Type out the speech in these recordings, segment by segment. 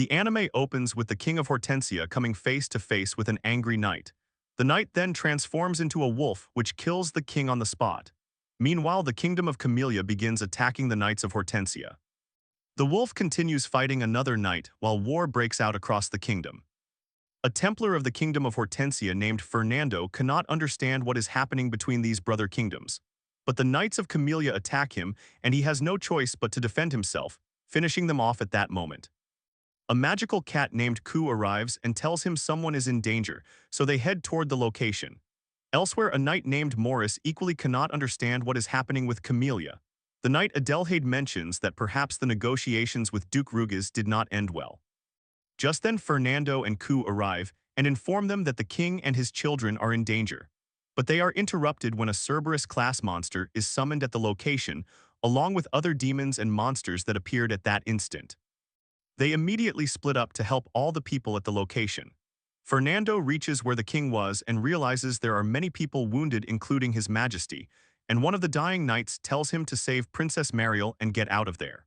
The anime opens with the king of Hortensia coming face to face with an angry knight. The knight then transforms into a wolf which kills the king on the spot. Meanwhile, the kingdom of Camellia begins attacking the knights of Hortensia. The wolf continues fighting another knight while war breaks out across the kingdom. A Templar of the kingdom of Hortensia named Fernando cannot understand what is happening between these brother kingdoms. But the knights of Camellia attack him and he has no choice but to defend himself, finishing them off at that moment. A magical cat named Ku arrives and tells him someone is in danger, so they head toward the location. Elsewhere, a knight named Morris equally cannot understand what is happening with Camellia. The knight Adelheid mentions that perhaps the negotiations with Duke Rugiz did not end well. Just then Fernando and Ku arrive and inform them that the king and his children are in danger. But they are interrupted when a Cerberus class monster is summoned at the location, along with other demons and monsters that appeared at that instant. They immediately split up to help all the people at the location. Fernando reaches where the king was and realizes there are many people wounded, including His Majesty, and one of the dying knights tells him to save Princess Mariel and get out of there.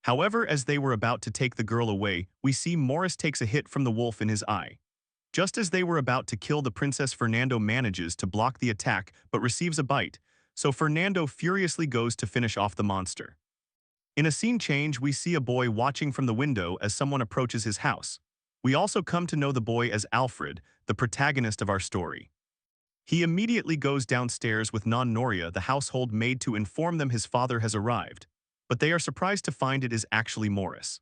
However, as they were about to take the girl away, we see Morris takes a hit from the wolf in his eye. Just as they were about to kill the princess, Fernando manages to block the attack but receives a bite, so Fernando furiously goes to finish off the monster. In a scene change, we see a boy watching from the window as someone approaches his house. We also come to know the boy as Alfred, the protagonist of our story. He immediately goes downstairs with Noria, the household maid, to inform them his father has arrived, but they are surprised to find it is actually Morris.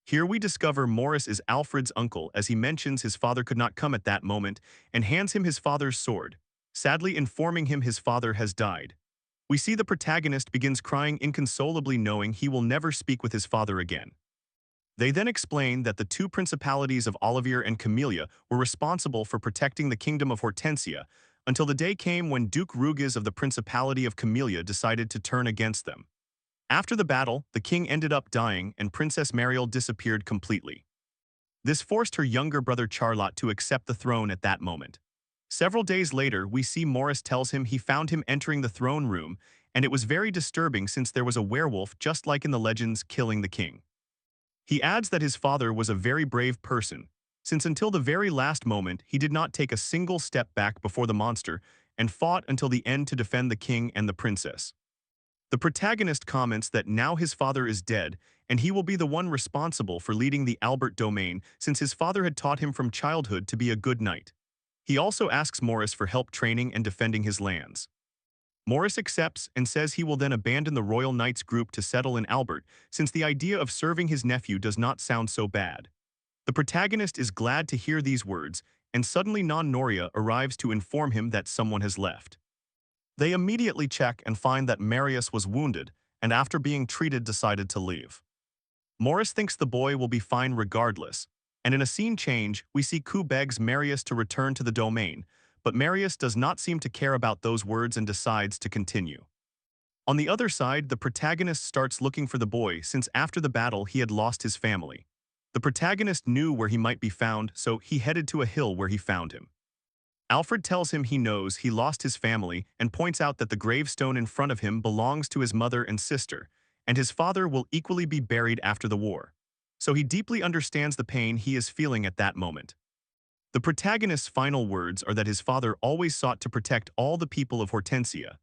Here we discover Morris is Alfred's uncle, as he mentions his father could not come at that moment and hands him his father's sword, sadly informing him his father has died. We see the protagonist begins crying inconsolably, knowing he will never speak with his father again. They then explain that the two principalities of Olivier and Camellia were responsible for protecting the kingdom of Hortensia until the day came when Duke Rugiz of the Principality of Camellia decided to turn against them. After the battle, the king ended up dying and Princess Mariel disappeared completely. This forced her younger brother Charlotte to accept the throne at that moment. Several days later, we see Morris tells him he found him entering the throne room, and it was very disturbing since there was a werewolf just like in the legends killing the king. He adds that his father was a very brave person, since until the very last moment he did not take a single step back before the monster and fought until the end to defend the king and the princess. The protagonist comments that now his father is dead and he will be the one responsible for leading the Albert domain since his father had taught him from childhood to be a good knight. He also asks Morris for help training and defending his lands. Morris accepts and says he will then abandon the Royal Knights group to settle in Albert, since the idea of serving his nephew does not sound so bad. The protagonist is glad to hear these words, and suddenly Noria arrives to inform him that someone has left. They immediately check and find that Marius was wounded, and after being treated decided to leave. Morris thinks the boy will be fine regardless, and in a scene change, we see Ku begs Marius to return to the domain, but Marius does not seem to care about those words and decides to continue. On the other side, the protagonist starts looking for the boy since after the battle he had lost his family. The protagonist knew where he might be found, so he headed to a hill where he found him. Alfred tells him he knows he lost his family and points out that the gravestone in front of him belongs to his mother and sister, and his father will equally be buried after the war. So he deeply understands the pain he is feeling at that moment. The protagonist's final words are that his father always sought to protect all the people of Hortensia.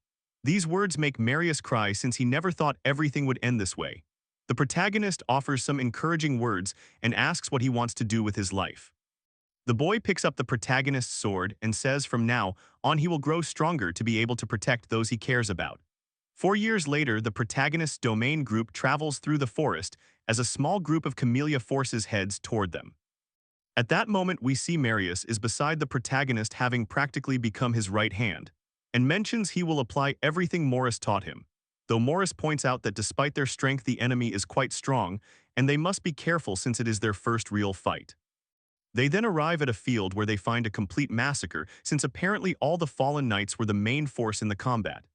These words make Marius cry since he never thought everything would end this way. The protagonist offers some encouraging words and asks what he wants to do with his life. The boy picks up the protagonist's sword and says from now on he will grow stronger to be able to protect those he cares about. 4 years later, the protagonist's domain group travels through the forest as a small group of Camellia forces heads toward them. At that moment, we see Marius is beside the protagonist, having practically become his right hand, and mentions he will apply everything Morris taught him, though Morris points out that despite their strength the enemy is quite strong and they must be careful since it is their first real fight. They then arrive at a field where they find a complete massacre since apparently all the fallen knights were the main force in the combat.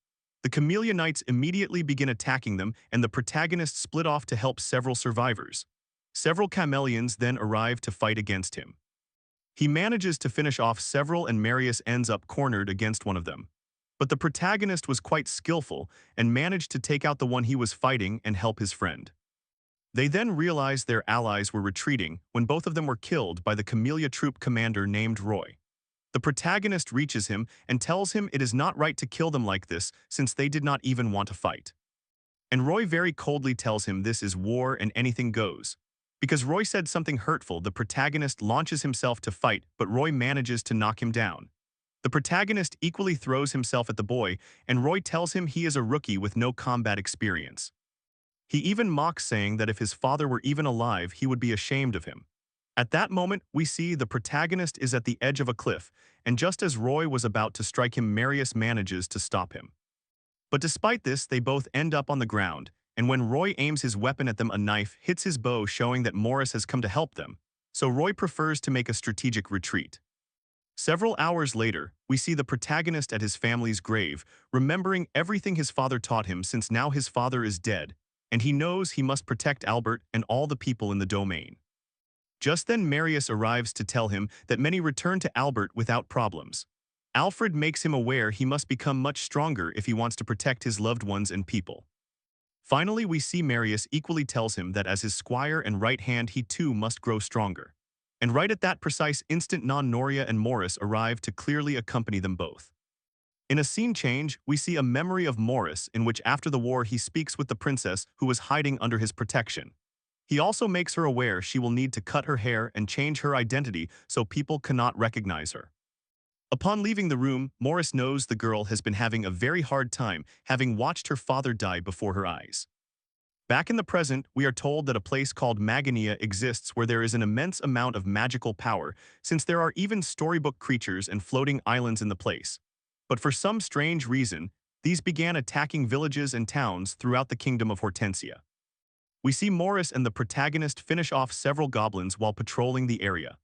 The Camellia Knights immediately begin attacking them and the protagonist split off to help several survivors. Several Camellians then arrive to fight against him. He manages to finish off several and Marius ends up cornered against one of them. But the protagonist was quite skillful and managed to take out the one he was fighting and help his friend. They then realize their allies were retreating when both of them were killed by the Camellia troop commander named Roy. The protagonist reaches him and tells him it is not right to kill them like this since they did not even want to fight. And Roy very coldly tells him this is war and anything goes. Because Roy said something hurtful, the protagonist launches himself to fight, but Roy manages to knock him down. The protagonist equally throws himself at the boy, and Roy tells him he is a rookie with no combat experience. He even mocks, saying that if his father were even alive, he would be ashamed of him. At that moment, we see the protagonist is at the edge of a cliff, and just as Roy was about to strike him, Marius manages to stop him. But despite this, they both end up on the ground, and when Roy aims his weapon at them, a knife hits his bow, showing that Morris has come to help them, so Roy prefers to make a strategic retreat. Several hours later, we see the protagonist at his family's grave, remembering everything his father taught him since now his father is dead, and he knows he must protect Albert and all the people in the domain. Just then Marius arrives to tell him that many return to Albert without problems. Alfred makes him aware he must become much stronger if he wants to protect his loved ones and people. Finally, we see Marius equally tells him that as his squire and right hand he too must grow stronger. And right at that precise instant Non-Noria and Morris arrive to clearly accompany them both. In a scene change, we see a memory of Morris in which after the war he speaks with the princess who was hiding under his protection. He also makes her aware she will need to cut her hair and change her identity so people cannot recognize her. Upon leaving the room, Morris knows the girl has been having a very hard time, having watched her father die before her eyes. Back in the present, we are told that a place called Magania exists where there is an immense amount of magical power, since there are even storybook creatures and floating islands in the place. But for some strange reason, these began attacking villages and towns throughout the kingdom of Hortensia. We see Morris and the protagonist finish off several goblins while patrolling the area.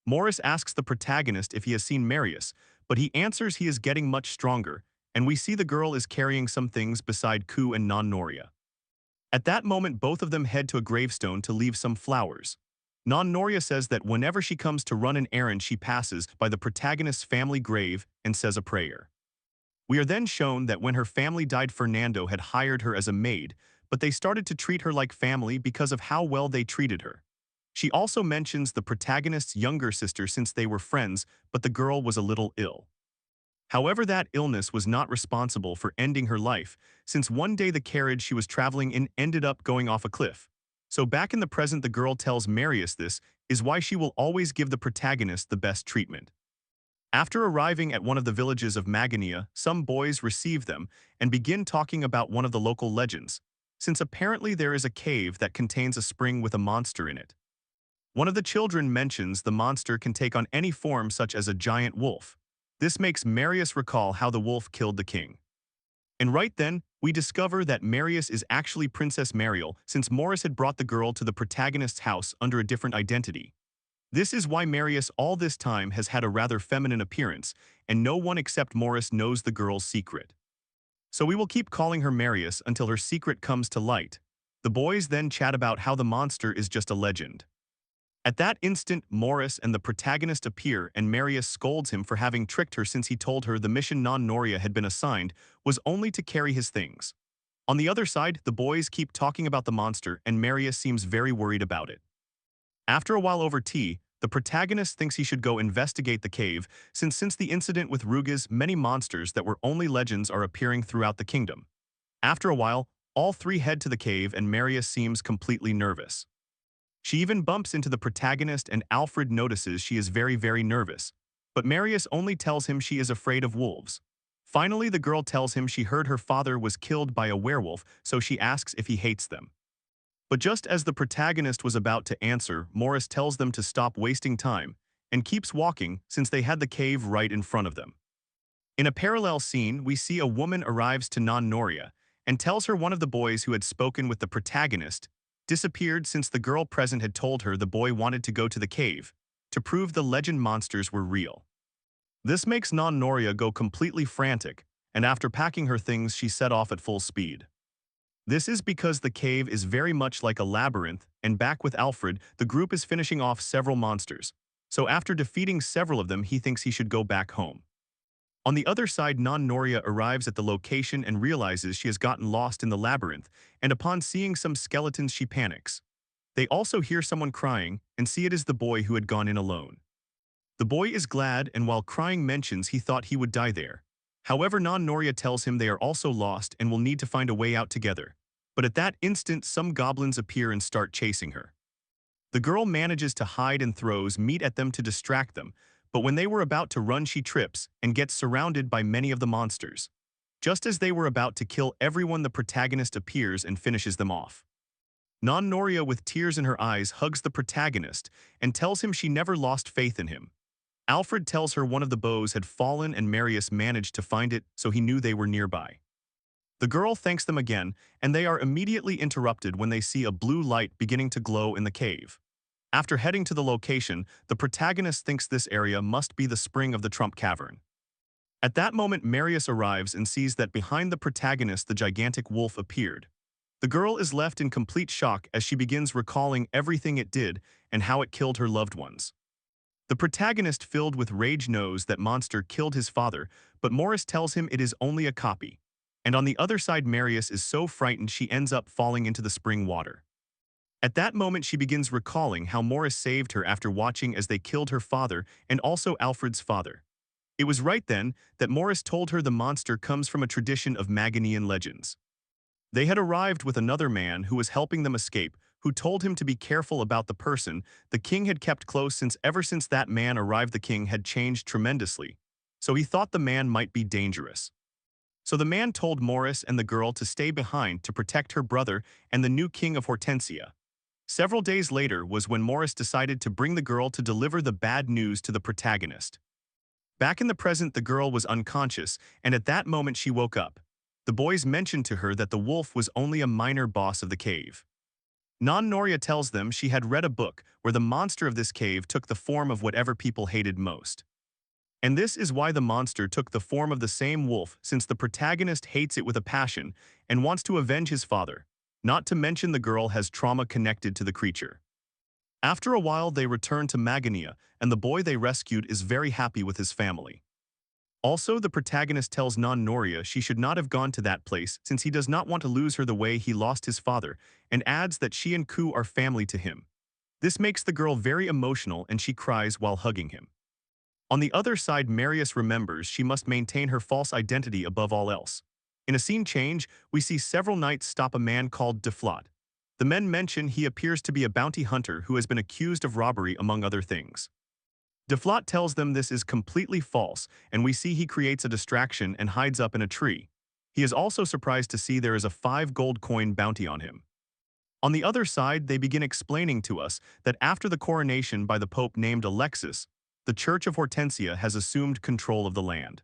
Morris asks the protagonist if he has seen Marius, but he answers he is getting much stronger, and we see the girl is carrying some things beside Ku and Non-Noria. At that moment, both of them head to a gravestone to leave some flowers. Non-Noria says that whenever she comes to run an errand, she passes by the protagonist's family grave and says a prayer. We are then shown that when her family died, Fernando had hired her as a maid, but they started to treat her like family because of how well they treated her. She also mentions the protagonist's younger sister since they were friends, but the girl was a little ill. However, that illness was not responsible for ending her life, since one day the carriage she was traveling in ended up going off a cliff. So back in the present, the girl tells Marius this is why she will always give the protagonist the best treatment. After arriving at one of the villages of Magania, some boys receive them and begin talking about one of the local legends, since apparently there is a cave that contains a spring with a monster in it. One of the children mentions the monster can take on any form such as a giant wolf. This makes Marius recall how the wolf killed the king. And right then, we discover that Marius is actually Princess Mariel, since Morris had brought the girl to the protagonist's house under a different identity. This is why Marius all this time has had a rather feminine appearance, and no one except Morris knows the girl's secret. So we will keep calling her Marius until her secret comes to light. The boys then chat about how the monster is just a legend. At that instant, Morris and the protagonist appear and Marius scolds him for having tricked her since he told her the mission Non-Noria had been assigned was only to carry his things. On the other side, the boys keep talking about the monster and Marius seems very worried about it. After a while over tea, the protagonist thinks he should go investigate the cave since the incident with Rugas, many monsters that were only legends are appearing throughout the kingdom. After a while, all three head to the cave and Marius seems completely nervous. She even bumps into the protagonist and Alfred notices she is very, very nervous. But Marius only tells him she is afraid of wolves. Finally, the girl tells him she heard her father was killed by a werewolf, so she asks if he hates them. But just as the protagonist was about to answer, Morris tells them to stop wasting time and keeps walking since they had the cave right in front of them. In a parallel scene, we see a woman arrives to Non-Noria and tells her one of the boys who had spoken with the protagonist disappeared since the girl present had told her the boy wanted to go to the cave to prove the legend monsters were real. This makes Non-Noria go completely frantic, and after packing her things she set off at full speed. This is because the cave is very much like a labyrinth, and back with Alfred, the group is finishing off several monsters, so after defeating several of them he thinks he should go back home. On the other side, Non-Noria arrives at the location and realizes she has gotten lost in the labyrinth, and upon seeing some skeletons she panics. They also hear someone crying and see it is the boy who had gone in alone. The boy is glad and while crying mentions he thought he would die there. However, Non-Noria tells him they are also lost and will need to find a way out together. But at that instant, some goblins appear and start chasing her. The girl manages to hide and throws meat at them to distract them, but when they were about to run she trips and gets surrounded by many of the monsters. Just as they were about to kill everyone, the protagonist appears and finishes them off. Non-Noria, with tears in her eyes, hugs the protagonist and tells him she never lost faith in him. Alfred tells her one of the bows had fallen and Marius managed to find it, so he knew they were nearby. The girl thanks them again, and they are immediately interrupted when they see a blue light beginning to glow in the cave. After heading to the location, the protagonist thinks this area must be the spring of the Trump Cavern. At that moment, Marius arrives and sees that behind the protagonist the gigantic wolf appeared. The girl is left in complete shock as she begins recalling everything it did and how it killed her loved ones. The protagonist, filled with rage, knows that monster killed his father, but Morris tells him it is only a copy. And on the other side, Marius is so frightened she ends up falling into the spring water. At that moment, she begins recalling how Morris saved her after watching as they killed her father and also Alfred's father. It was right then that Morris told her the monster comes from a tradition of Maganian legends. They had arrived with another man who was helping them escape, who told him to be careful about the person the king had kept close since ever since that man arrived the king had changed tremendously, so he thought the man might be dangerous. So the man told Morris and the girl to stay behind to protect her brother and the new king of Hortensia. Several days later was when Morris decided to bring the girl to deliver the bad news to the protagonist. Back in the present, the girl was unconscious, and at that moment she woke up. The boys mentioned to her that the wolf was only a minor boss of the cave. Non-Noria tells them she had read a book where the monster of this cave took the form of whatever people hated most. And this is why the monster took the form of the same wolf, since the protagonist hates it with a passion and wants to avenge his father, not to mention the girl has trauma connected to the creature. After a while they return to Magania, and the boy they rescued is very happy with his family. Also, the protagonist tells Non-Noria she should not have gone to that place since he does not want to lose her the way he lost his father, and adds that she and Ku are family to him. This makes the girl very emotional and she cries while hugging him. On the other side, Marius remembers she must maintain her false identity above all else. In a scene change, we see several knights stop a man called Deflot. The men mention he appears to be a bounty hunter who has been accused of robbery among other things. Deflot tells them this is completely false, and we see he creates a distraction and hides up in a tree. He is also surprised to see there is a 5 gold coin bounty on him. On the other side, they begin explaining to us that after the coronation by the Pope named Alexis, the Church of Hortensia has assumed control of the land.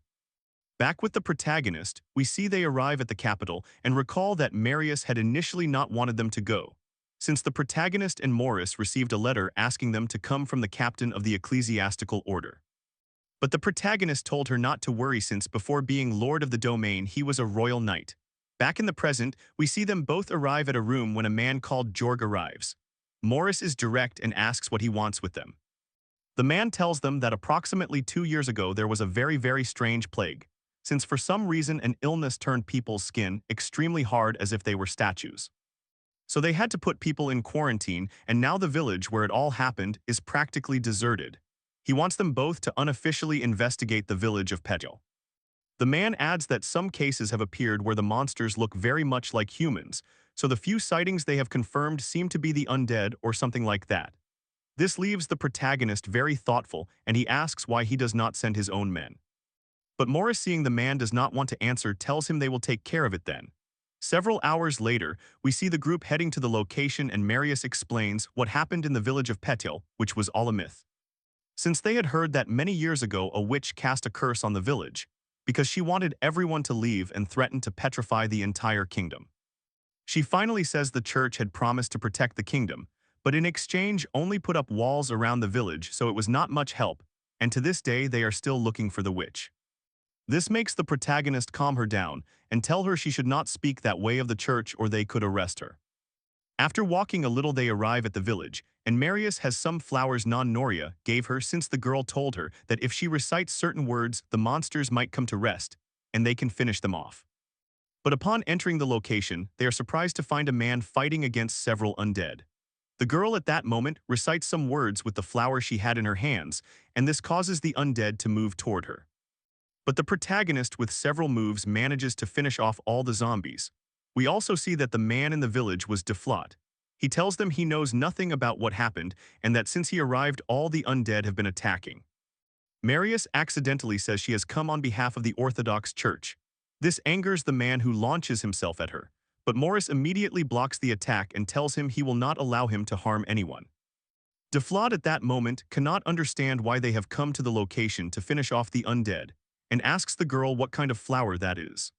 Back with the protagonist, we see they arrive at the capital and recall that Marius had initially not wanted them to go, since the protagonist and Morris received a letter asking them to come from the captain of the ecclesiastical order. But the protagonist told her not to worry since before being lord of the domain he was a royal knight. Back in the present, we see them both arrive at a room when a man called Jorg arrives. Morris is direct and asks what he wants with them. The man tells them that approximately 2 years ago there was a very strange plague, since for some reason an illness turned people's skin extremely hard as if they were statues. So they had to put people in quarantine, and now the village where it all happened is practically deserted. He wants them both to unofficially investigate the village of Petel. The man adds that some cases have appeared where the monsters look very much like humans, so the few sightings they have confirmed seem to be the undead or something like that. This leaves the protagonist very thoughtful, and he asks why he does not send his own men. But Morris, seeing the man does not want to answer, tells him they will take care of it then. Several hours later, we see the group heading to the location and Marius explains what happened in the village of Petel, which was all a myth. Since they had heard that many years ago a witch cast a curse on the village, because she wanted everyone to leave and threatened to petrify the entire kingdom. She finally says the church had promised to protect the kingdom, but in exchange only put up walls around the village, so it was not much help, and to this day they are still looking for the witch. This makes the protagonist calm her down and tell her she should not speak that way of the church or they could arrest her. After walking a little they arrive at the village, and Marius has some flowers Non-Noria gave her since the girl told her that if she recites certain words the monsters might come to rest, and they can finish them off. But upon entering the location, they are surprised to find a man fighting against several undead. The girl at that moment recites some words with the flower she had in her hands, and this causes the undead to move toward her. But the protagonist with several moves manages to finish off all the zombies. We also see that the man in the village was Deflot. He tells them he knows nothing about what happened and that since he arrived all the undead have been attacking. Marius accidentally says she has come on behalf of the Orthodox Church. This angers the man who launches himself at her, but Morris immediately blocks the attack and tells him he will not allow him to harm anyone. Deflot at that moment cannot understand why they have come to the location to finish off the undead, and asks the girl what kind of flower that is.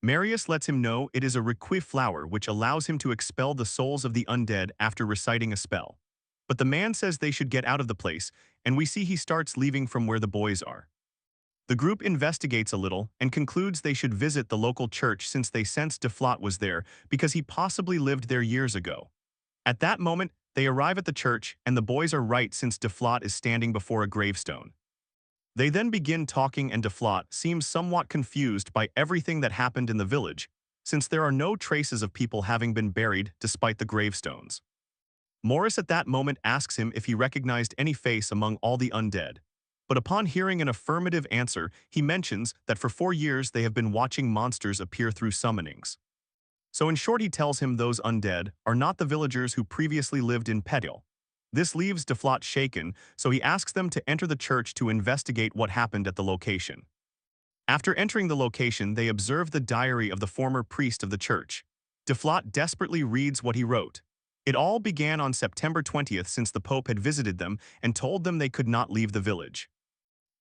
Marius lets him know it is a relive flower which allows him to expel the souls of the undead after reciting a spell. But the man says they should get out of the place, and we see he starts leaving from where the boys are. The group investigates a little and concludes they should visit the local church since they sense Deflot was there because he possibly lived there years ago. At that moment, they arrive at the church and the boys are right since Deflot is standing before a gravestone. They then begin talking and Deflot seems somewhat confused by everything that happened in the village, since there are no traces of people having been buried despite the gravestones. Morris at that moment asks him if he recognized any face among all the undead. But upon hearing an affirmative answer, he mentions that for 4 years they have been watching monsters appear through summonings. So in short he tells him those undead are not the villagers who previously lived in Petil. This leaves Deflot shaken, so he asks them to enter the church to investigate what happened at the location. After entering the location, they observe the diary of the former priest of the church. Deflot desperately reads what he wrote. It all began on September 20th since the Pope had visited them and told them they could not leave the village.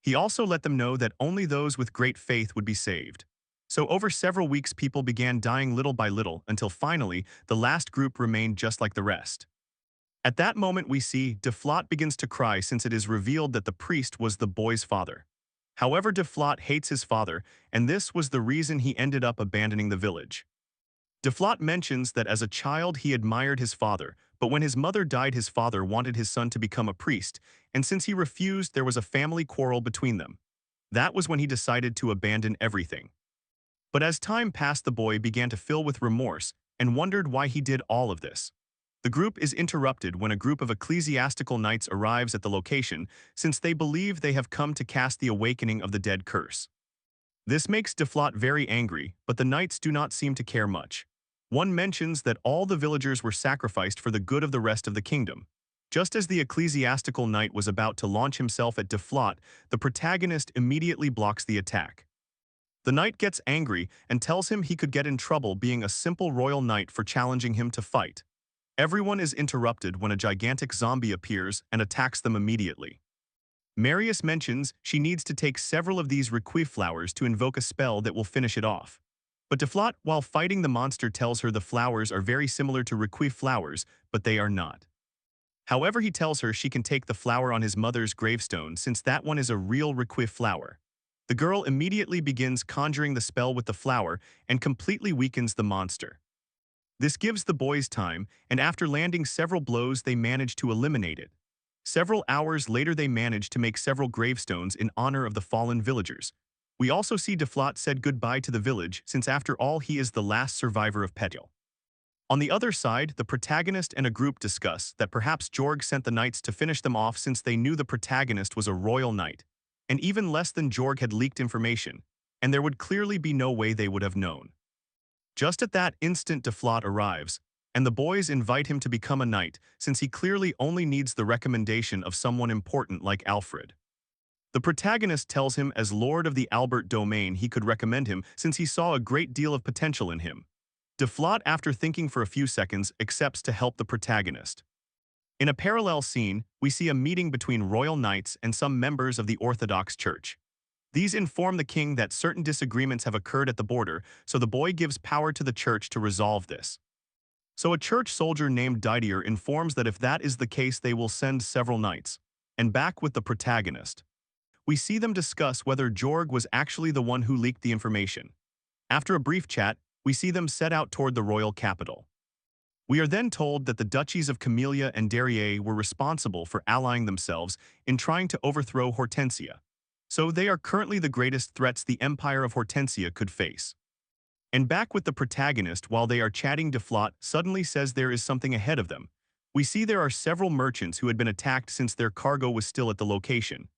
He also let them know that only those with great faith would be saved. So over several weeks people began dying little by little until finally the last group remained just like the rest. At that moment we see Deflot begins to cry since it is revealed that the priest was the boy's father. However, Deflot hates his father, and this was the reason he ended up abandoning the village. Deflot mentions that as a child he admired his father, but when his mother died his father wanted his son to become a priest, and since he refused there was a family quarrel between them. That was when he decided to abandon everything. But as time passed the boy began to fill with remorse and wondered why he did all of this. The group is interrupted when a group of ecclesiastical knights arrives at the location since they believe they have come to cast the awakening of the dead curse. This makes Deflot very angry, but the knights do not seem to care much. One mentions that all the villagers were sacrificed for the good of the rest of the kingdom. Just as the ecclesiastical knight was about to launch himself at Deflot, the protagonist immediately blocks the attack. The knight gets angry and tells him he could get in trouble being a simple royal knight for challenging him to fight. Everyone is interrupted when a gigantic zombie appears and attacks them immediately. Marius mentions she needs to take several of these relive flowers to invoke a spell that will finish it off. But Deflot, while fighting the monster, tells her the flowers are very similar to relive flowers, but they are not. However, he tells her she can take the flower on his mother's gravestone since that one is a real relive flower. The girl immediately begins conjuring the spell with the flower and completely weakens the monster. This gives the boys time, and after landing several blows they manage to eliminate it. Several hours later they manage to make several gravestones in honor of the fallen villagers. We also see Deflot said goodbye to the village since after all he is the last survivor of Petil. On the other side, the protagonist and a group discuss that perhaps Jorg sent the knights to finish them off since they knew the protagonist was a royal knight, and even less than Jorg had leaked information, and there would clearly be no way they would have known. Just at that instant Deflot arrives, and the boys invite him to become a knight since he clearly only needs the recommendation of someone important like Alfred. The protagonist tells him as Lord of the Albert domain he could recommend him since he saw a great deal of potential in him. Deflot, after thinking for a few seconds, accepts to help the protagonist. In a parallel scene, we see a meeting between royal knights and some members of the Orthodox Church. These inform the king that certain disagreements have occurred at the border, so the boy gives power to the church to resolve this. So a church soldier named Didier informs that if that is the case they will send several knights. And back with the protagonist. We see them discuss whether Jorg was actually the one who leaked the information. After a brief chat, we see them set out toward the royal capital. We are then told that the duchies of Camellia and Darrier were responsible for allying themselves in trying to overthrow Hortensia. So they are currently the greatest threats the empire of Hortensia could face. And back with the protagonist while they are chatting, Deflot suddenly says there is something ahead of them. We see there are several merchants who had been attacked since their cargo was still at the location.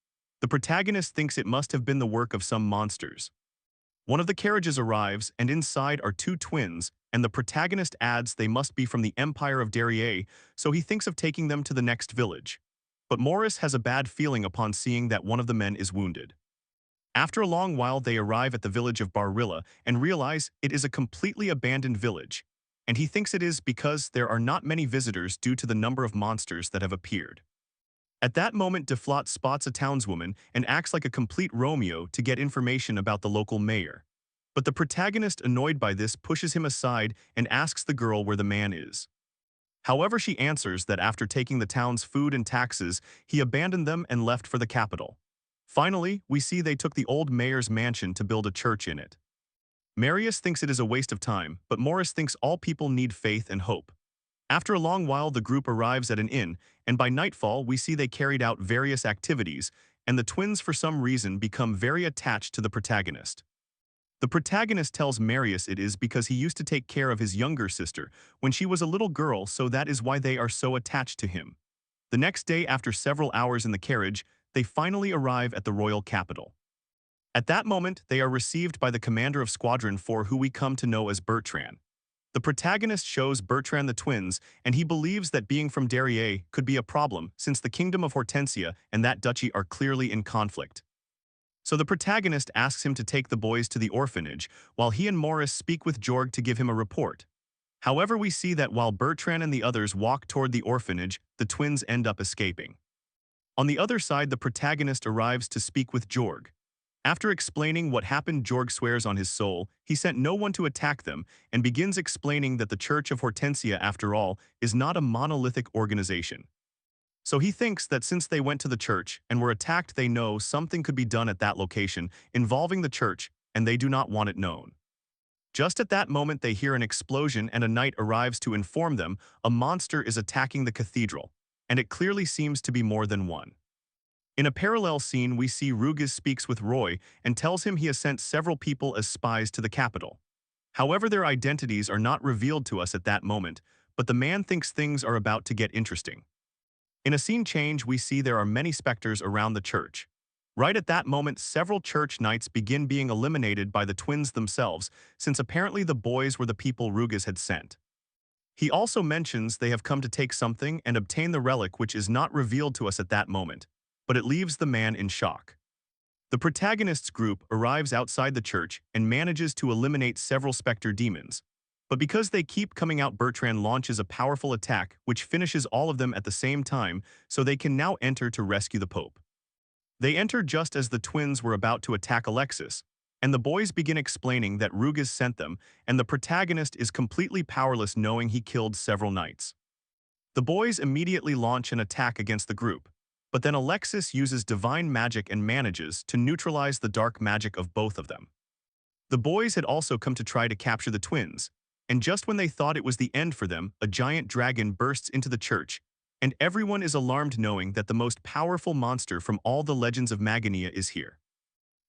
The protagonist thinks it must have been the work of some monsters. One of the carriages arrives, and inside are two twins, and the protagonist adds they must be from the Empire of Darrier, so he thinks of taking them to the next village. But Morris has a bad feeling upon seeing that one of the men is wounded. After a long while they arrive at the village of Barilla and realize it is a completely abandoned village, and he thinks it is because there are not many visitors due to the number of monsters that have appeared. At that moment Deflot spots a townswoman and acts like a complete Romeo to get information about the local mayor. But the protagonist, annoyed by this, pushes him aside and asks the girl where the man is. However, she answers that after taking the town's food and taxes, he abandoned them and left for the capital. Finally, we see they took the old mayor's mansion to build a church in it. Marius thinks it is a waste of time, but Morris thinks all people need faith and hope. After a long while, the group arrives at an inn, and by nightfall we see they carried out various activities, and the twins for some reason become very attached to the protagonist. The protagonist tells Marius it is because he used to take care of his younger sister when she was a little girl, so that is why they are so attached to him. The next day, after several hours in the carriage, they finally arrive at the royal capital. At that moment, they are received by the commander of Squadron 4, who we come to know as Bertrand. The protagonist shows Bertrand the twins, and he believes that being from Darrier could be a problem since the kingdom of Hortensia and that duchy are clearly in conflict. So the protagonist asks him to take the boys to the orphanage, while he and Morris speak with Jorg to give him a report. However, we see that while Bertrand and the others walk toward the orphanage, the twins end up escaping. On the other side, the protagonist arrives to speak with Jorg. After explaining what happened, Jorg swears on his soul he sent no one to attack them and begins explaining that the Church of Hortensia, after all, is not a monolithic organization. So he thinks that since they went to the church and were attacked, they know something could be done at that location involving the church, and they do not want it known. Just at that moment they hear an explosion and a knight arrives to inform them a monster is attacking the cathedral, and it clearly seems to be more than one. In a parallel scene, we see Rugiz speaks with Roy and tells him he has sent several people as spies to the capital. However, their identities are not revealed to us at that moment, but the man thinks things are about to get interesting. In a scene change, we see there are many specters around the church. Right at that moment, several church knights begin being eliminated by the twins themselves, since apparently the boys were the people Rugiz had sent. He also mentions they have come to take something and obtain the relic, which is not revealed to us at that moment, but it leaves the man in shock. The protagonist's group arrives outside the church and manages to eliminate several specter demons. But because they keep coming out, Bertrand launches a powerful attack which finishes all of them at the same time, so they can now enter to rescue the Pope. They enter just as the twins were about to attack Alexis, and the boys begin explaining that Rugiz sent them, and the protagonist is completely powerless knowing he killed several knights. The boys immediately launch an attack against the group, but then Alexis uses divine magic and manages to neutralize the dark magic of both of them. The boys had also come to try to capture the twins, and just when they thought it was the end for them, a giant dragon bursts into the church, and everyone is alarmed knowing that the most powerful monster from all the legends of Magania is here.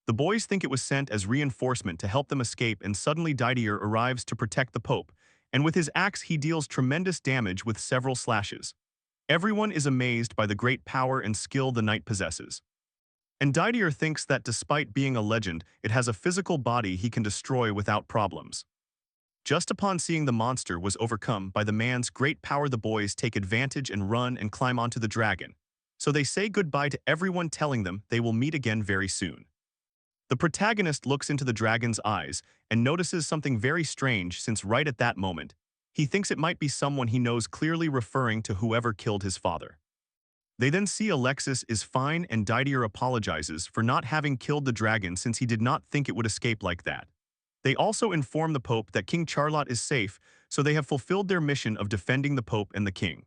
The boys think it was sent as reinforcement to help them escape, and suddenly Didier arrives to protect the Pope, and with his axe he deals tremendous damage with several slashes. Everyone is amazed by the great power and skill the knight possesses. And Didier thinks that despite being a legend, it has a physical body he can destroy without problems. Just upon seeing the monster was overcome by the man's great power, the boys take advantage and run and climb onto the dragon. So they say goodbye to everyone, telling them they will meet again very soon. The protagonist looks into the dragon's eyes and notices something very strange, since right at that moment, he thinks it might be someone he knows, clearly referring to whoever killed his father. They then see Alexis is fine, and Didier apologizes for not having killed the dragon since he did not think it would escape like that. They also inform the Pope that King Charlotte is safe, so they have fulfilled their mission of defending the Pope and the King.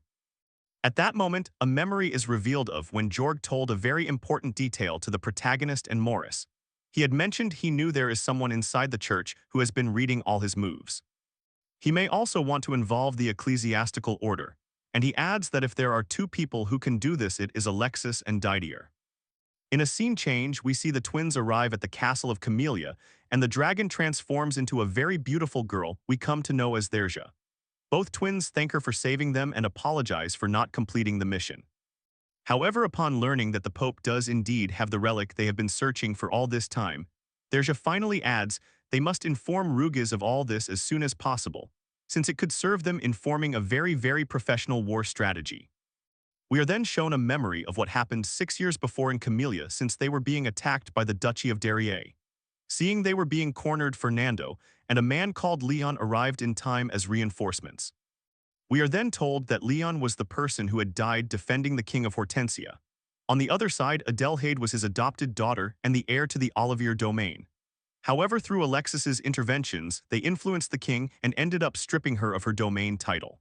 At that moment, a memory is revealed of when Jorg told a very important detail to the protagonist and Morris. He had mentioned he knew there is someone inside the church who has been reading all his moves. He may also want to involve the ecclesiastical order, and he adds that if there are two people who can do this, it is Alexis and Didier. In a scene change, we see the twins arrive at the castle of Camellia, and the dragon transforms into a very beautiful girl we come to know as Therja. Both twins thank her for saving them and apologize for not completing the mission. However, upon learning that the Pope does indeed have the relic they have been searching for all this time, Derja finally adds they must inform Rugas of all this as soon as possible, since it could serve them in forming a very professional war strategy. We are then shown a memory of what happened 6 years before in Camellia since they were being attacked by the Duchy of Derriere. Seeing they were being cornered, Fernando and a man called Leon arrived in time as reinforcements. We are then told that Leon was the person who had died defending the king of Hortensia. On the other side, Adelheid was his adopted daughter and the heir to the Olivier domain. However, through Alexis's interventions, they influenced the king and ended up stripping her of her domain title.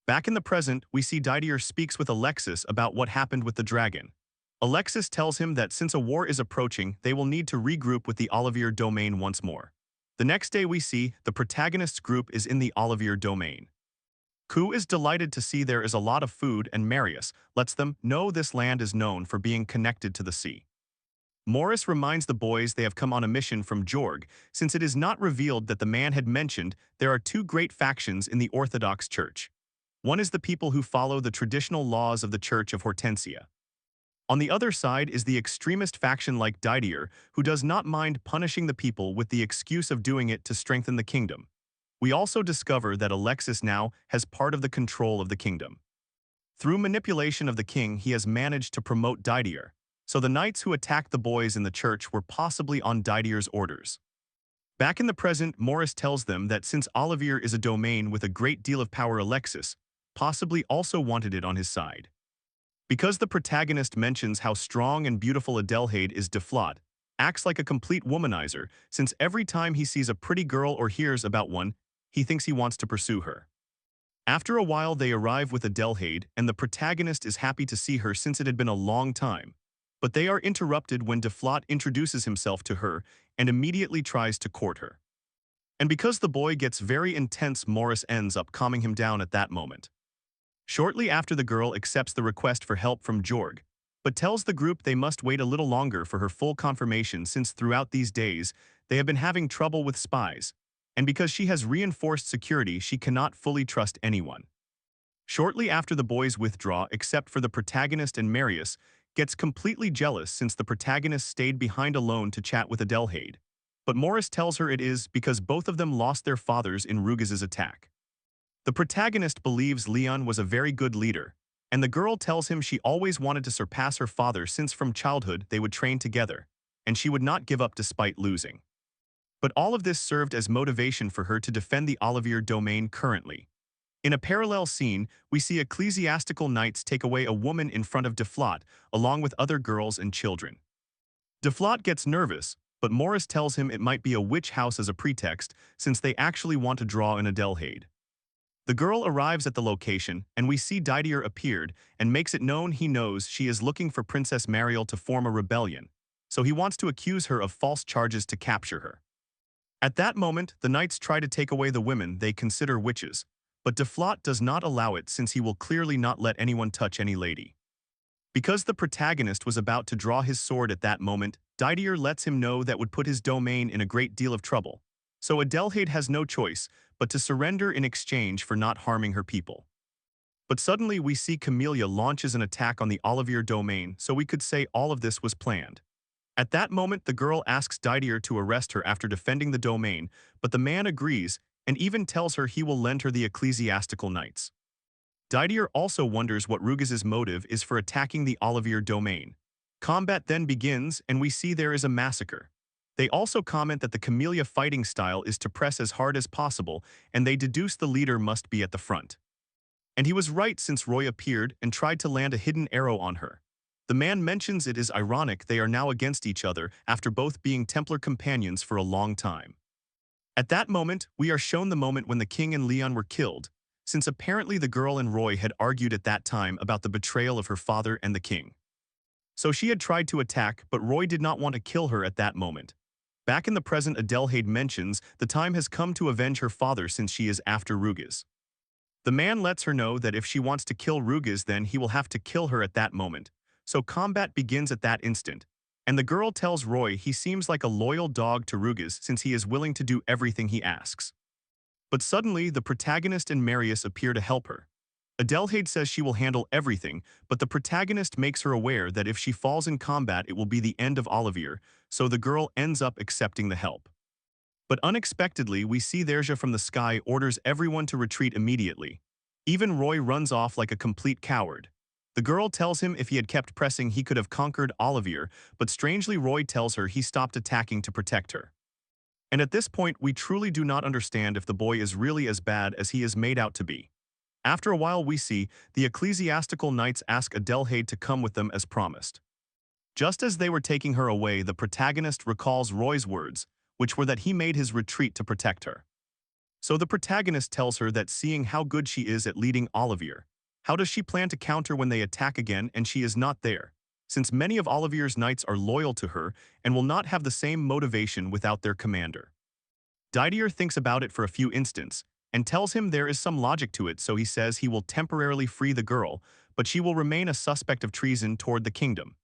Back in the present, we see Didier speaks with Alexis about what happened with the dragon. Alexis tells him that since a war is approaching, they will need to regroup with the Olivier domain once more. The next day we see the protagonist's group is in the Olivier domain. Ku is delighted to see there is a lot of food and Marius lets them know this land is known for being connected to the sea. Morris reminds the boys they have come on a mission from Jorg, since it is not revealed that the man had mentioned there are two great factions in the Orthodox Church. One is the people who follow the traditional laws of the Church of Hortensia. On the other side is the extremist faction like Didier, who does not mind punishing the people with the excuse of doing it to strengthen the kingdom. We also discover that Alexis now has part of the control of the kingdom. Through manipulation of the king, he has managed to promote Didier, so the knights who attacked the boys in the church were possibly on Didier's orders. Back in the present, Morris tells them that since Olivier is a domain with a great deal of power, Alexis possibly also wanted it on his side. Because the protagonist mentions how strong and beautiful Adelheid is, Deflot acts like a complete womanizer, since every time he sees a pretty girl or hears about one, he thinks he wants to pursue her. After a while they arrive with Adelheid, and the protagonist is happy to see her since it had been a long time. But they are interrupted when Deflot introduces himself to her and immediately tries to court her. And because the boy gets very intense, Morris ends up calming him down at that moment. Shortly after, the girl accepts the request for help from Jorg, but tells the group they must wait a little longer for her full confirmation since throughout these days they have been having trouble with spies, and because she has reinforced security she cannot fully trust anyone. Shortly after, the boys withdraw except for the protagonist, and Marius gets completely jealous since the protagonist stayed behind alone to chat with Adelheid. But Morris tells her it is because both of them lost their fathers in Rugas's attack. The protagonist believes Leon was a very good leader, and the girl tells him she always wanted to surpass her father since from childhood they would train together, and she would not give up despite losing. But all of this served as motivation for her to defend the Olivier domain currently. In a parallel scene, we see ecclesiastical knights take away a woman in front of Deflot, along with other girls and children. Deflot gets nervous, but Morris tells him it might be a witch house as a pretext, since they actually want to draw in Adelheid. The girl arrives at the location, and we see Didier appeared and makes it known he knows she is looking for Princess Mariel to form a rebellion, so he wants to accuse her of false charges to capture her. At that moment, the knights try to take away the women they consider witches, but Deflot does not allow it since he will clearly not let anyone touch any lady. Because the protagonist was about to draw his sword at that moment, Didier lets him know that would put his domain in a great deal of trouble, so Adelheid has no choice but to surrender in exchange for not harming her people. But suddenly we see Camellia launches an attack on the Olivier domain, so we could say all of this was planned. At that moment, the girl asks Didier to arrest her after defending the domain, but the man agrees and even tells her he will lend her the ecclesiastical knights. Didier also wonders what Rugas's motive is for attacking the Olivier domain. Combat then begins, and we see there is a massacre. They also comment that the Camellia fighting style is to press as hard as possible, and they deduce the leader must be at the front. And he was right since Roy appeared and tried to land a hidden arrow on her. The man mentions it is ironic they are now against each other after both being Templar companions for a long time. At that moment, we are shown the moment when the king and Leon were killed, since apparently the girl and Roy had argued at that time about the betrayal of her father and the king. So she had tried to attack, but Roy did not want to kill her at that moment. Back in the present, Adelheid mentions the time has come to avenge her father since she is after Rugas. The man lets her know that if she wants to kill Rugas, then he will have to kill her at that moment. So combat begins at that instant, and the girl tells Roy he seems like a loyal dog to Rugas since he is willing to do everything he asks. But suddenly, the protagonist and Marius appear to help her. Adelheid says she will handle everything, but the protagonist makes her aware that if she falls in combat it will be the end of Olivier, so the girl ends up accepting the help. But unexpectedly, we see Therja from the sky orders everyone to retreat immediately. Even Roy runs off like a complete coward. The girl tells him if he had kept pressing he could have conquered Olivier, but strangely Roy tells her he stopped attacking to protect her. And at this point we truly do not understand if the boy is really as bad as he is made out to be. After a while we see the ecclesiastical knights ask Adelheid to come with them as promised. Just as they were taking her away, the protagonist recalls Roy's words, which were that he made his retreat to protect her. So the protagonist tells her that seeing how good she is at leading Olivier, how does she plan to counter when they attack again and she is not there, since many of Olivier's knights are loyal to her and will not have the same motivation without their commander. Didier thinks about it for a few instants and tells him there is some logic to it, so he says he will temporarily free the girl, but she will remain a suspect of treason toward the kingdom.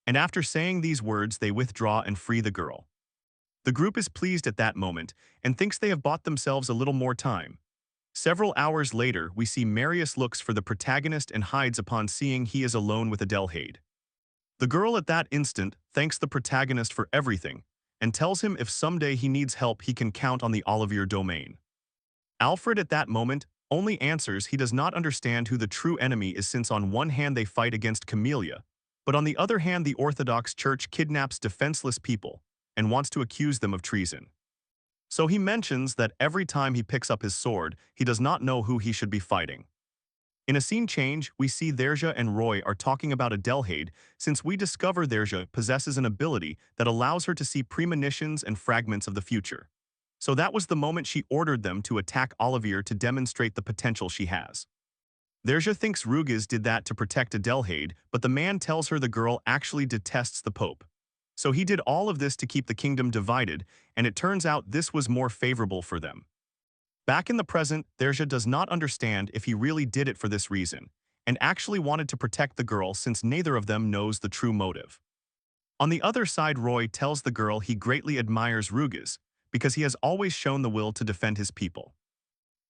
And after saying these words they withdraw and free the girl. The group is pleased at that moment and thinks they have bought themselves a little more time. Several hours later, we see Marius looks for the protagonist and hides upon seeing he is alone with Adelheid. The girl at that instant thanks the protagonist for everything and tells him if someday he needs help he can count on the Olivier domain. Alfred at that moment only answers he does not understand who the true enemy is, since on one hand they fight against Camellia, but on the other hand the Orthodox Church kidnaps defenseless people and wants to accuse them of treason. So he mentions that every time he picks up his sword, he does not know who he should be fighting. In a scene change, we see Therja and Roy are talking about Adelheid, since we discover Therja possesses an ability that allows her to see premonitions and fragments of the future. So that was the moment she ordered them to attack Olivier to demonstrate the potential she has. Therja thinks Rugiz did that to protect Adelheid, but the man tells her the girl actually detests the Pope. So he did all of this to keep the kingdom divided, and it turns out this was more favorable for them. Back in the present, Therja does not understand if he really did it for this reason, and actually wanted to protect the girl since neither of them knows the true motive. On the other side, Roy tells the girl he greatly admires Rugiz, because he has always shown the will to defend his people.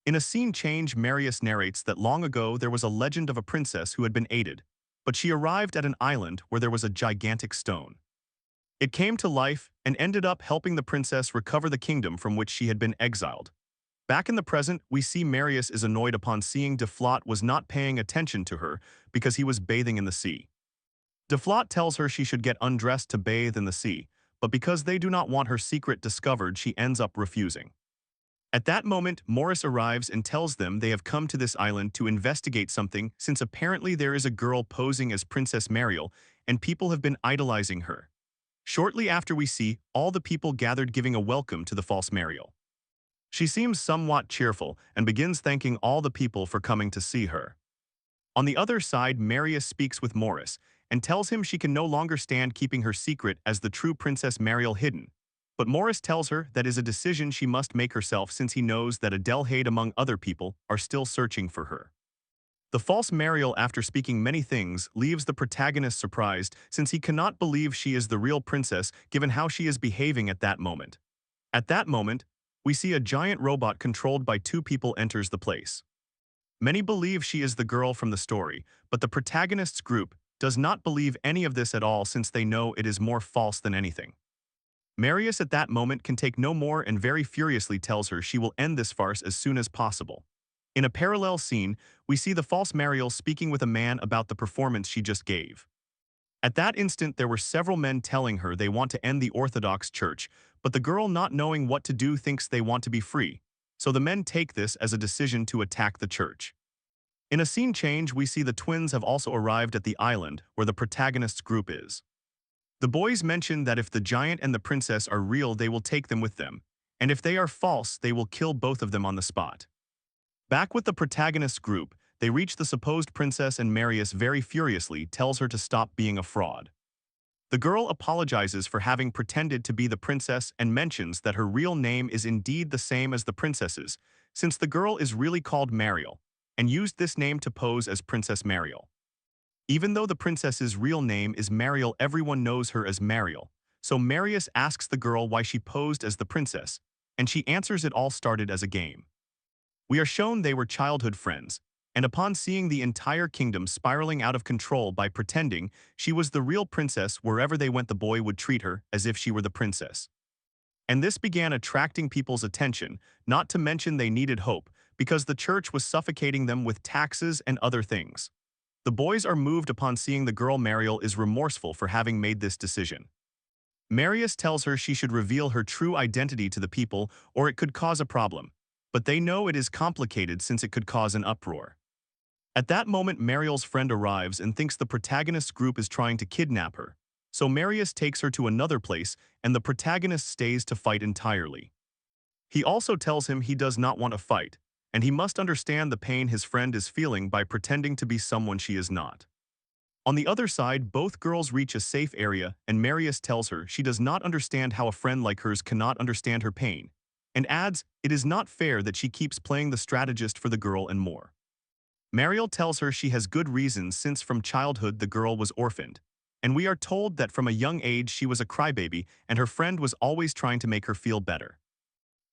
In a scene change, Marius narrates that long ago there was a legend of a princess who had been aided, but she arrived at an island where there was a gigantic stone. It came to life and ended up helping the princess recover the kingdom from which she had been exiled. Back in the present, we see Marius is annoyed upon seeing Deflot was not paying attention to her because he was bathing in the sea. Deflot tells her she should get undressed to bathe in the sea, but because they do not want her secret discovered, she ends up refusing. At that moment, Morris arrives and tells them they have come to this island to investigate something, since apparently there is a girl posing as Princess Mariel and people have been idolizing her. Shortly after, we see all the people gathered giving a welcome to the false Mariel. She seems somewhat cheerful and begins thanking all the people for coming to see her. On the other side, Marius speaks with Morris and tells him she can no longer stand keeping her secret as the true Princess Mariel hidden. But Morris tells her that is a decision she must make herself, since he knows that Adelheid among other people are still searching for her. The false Mariel, after speaking many things, leaves the protagonist surprised, since he cannot believe she is the real princess given how she is behaving at that moment. At that moment, we see a giant robot controlled by two people enters the place. Many believe she is the girl from the story, but the protagonist's group does not believe any of this at all, since they know it is more false than anything. Marius at that moment can take no more and very furiously tells her she will end this farce as soon as possible. In a parallel scene, we see the false Mariel speaking with a man about the performance she just gave. At that instant, there were several men telling her they want to end the Orthodox Church, but the girl, not knowing what to do, thinks they want to be free, so the men take this as a decision to attack the church. In a scene change, we see the twins have also arrived at the island where the protagonist's group is. The boys mention that if the giant and the princess are real, they will take them with them, and if they are false, they will kill both of them on the spot. Back with the protagonist's group, they reach the supposed princess and Marius very furiously tells her to stop being a fraud. The girl apologizes for having pretended to be the princess and mentions that her real name is indeed the same as the princess's, since the girl is really called Mariel, and used this name to pose as Princess Mariel. Even though the princess's real name is Mariel, everyone knows her as Mariel, so Marius asks the girl why she posed as the princess, and she answers it all started as a game. We are shown they were childhood friends, and upon seeing the entire kingdom spiraling out of control by pretending she was the real princess wherever they went, the boy would treat her as if she were the princess. And this began attracting people's attention, not to mention they needed hope, because the church was suffocating them with taxes and other things. The boys are moved upon seeing the girl. Mariel is remorseful for having made this decision. Marius tells her she should reveal her true identity to the people or it could cause a problem, but they know it is complicated since it could cause an uproar. At that moment, Mariel's friend arrives and thinks the protagonist's group is trying to kidnap her, so Marius takes her to another place and the protagonist stays to fight entirely. He also tells him he does not want to fight, and he must understand the pain his friend is feeling by pretending to be someone she is not. On the other side, both girls reach a safe area and Marius tells her she does not understand how a friend like hers cannot understand her pain, and adds it is not fair that she keeps playing the strategist for the girl and more. Mariel tells her she has good reasons since from childhood the girl was orphaned, and we are told that from a young age she was a crybaby and her friend was always trying to make her feel better.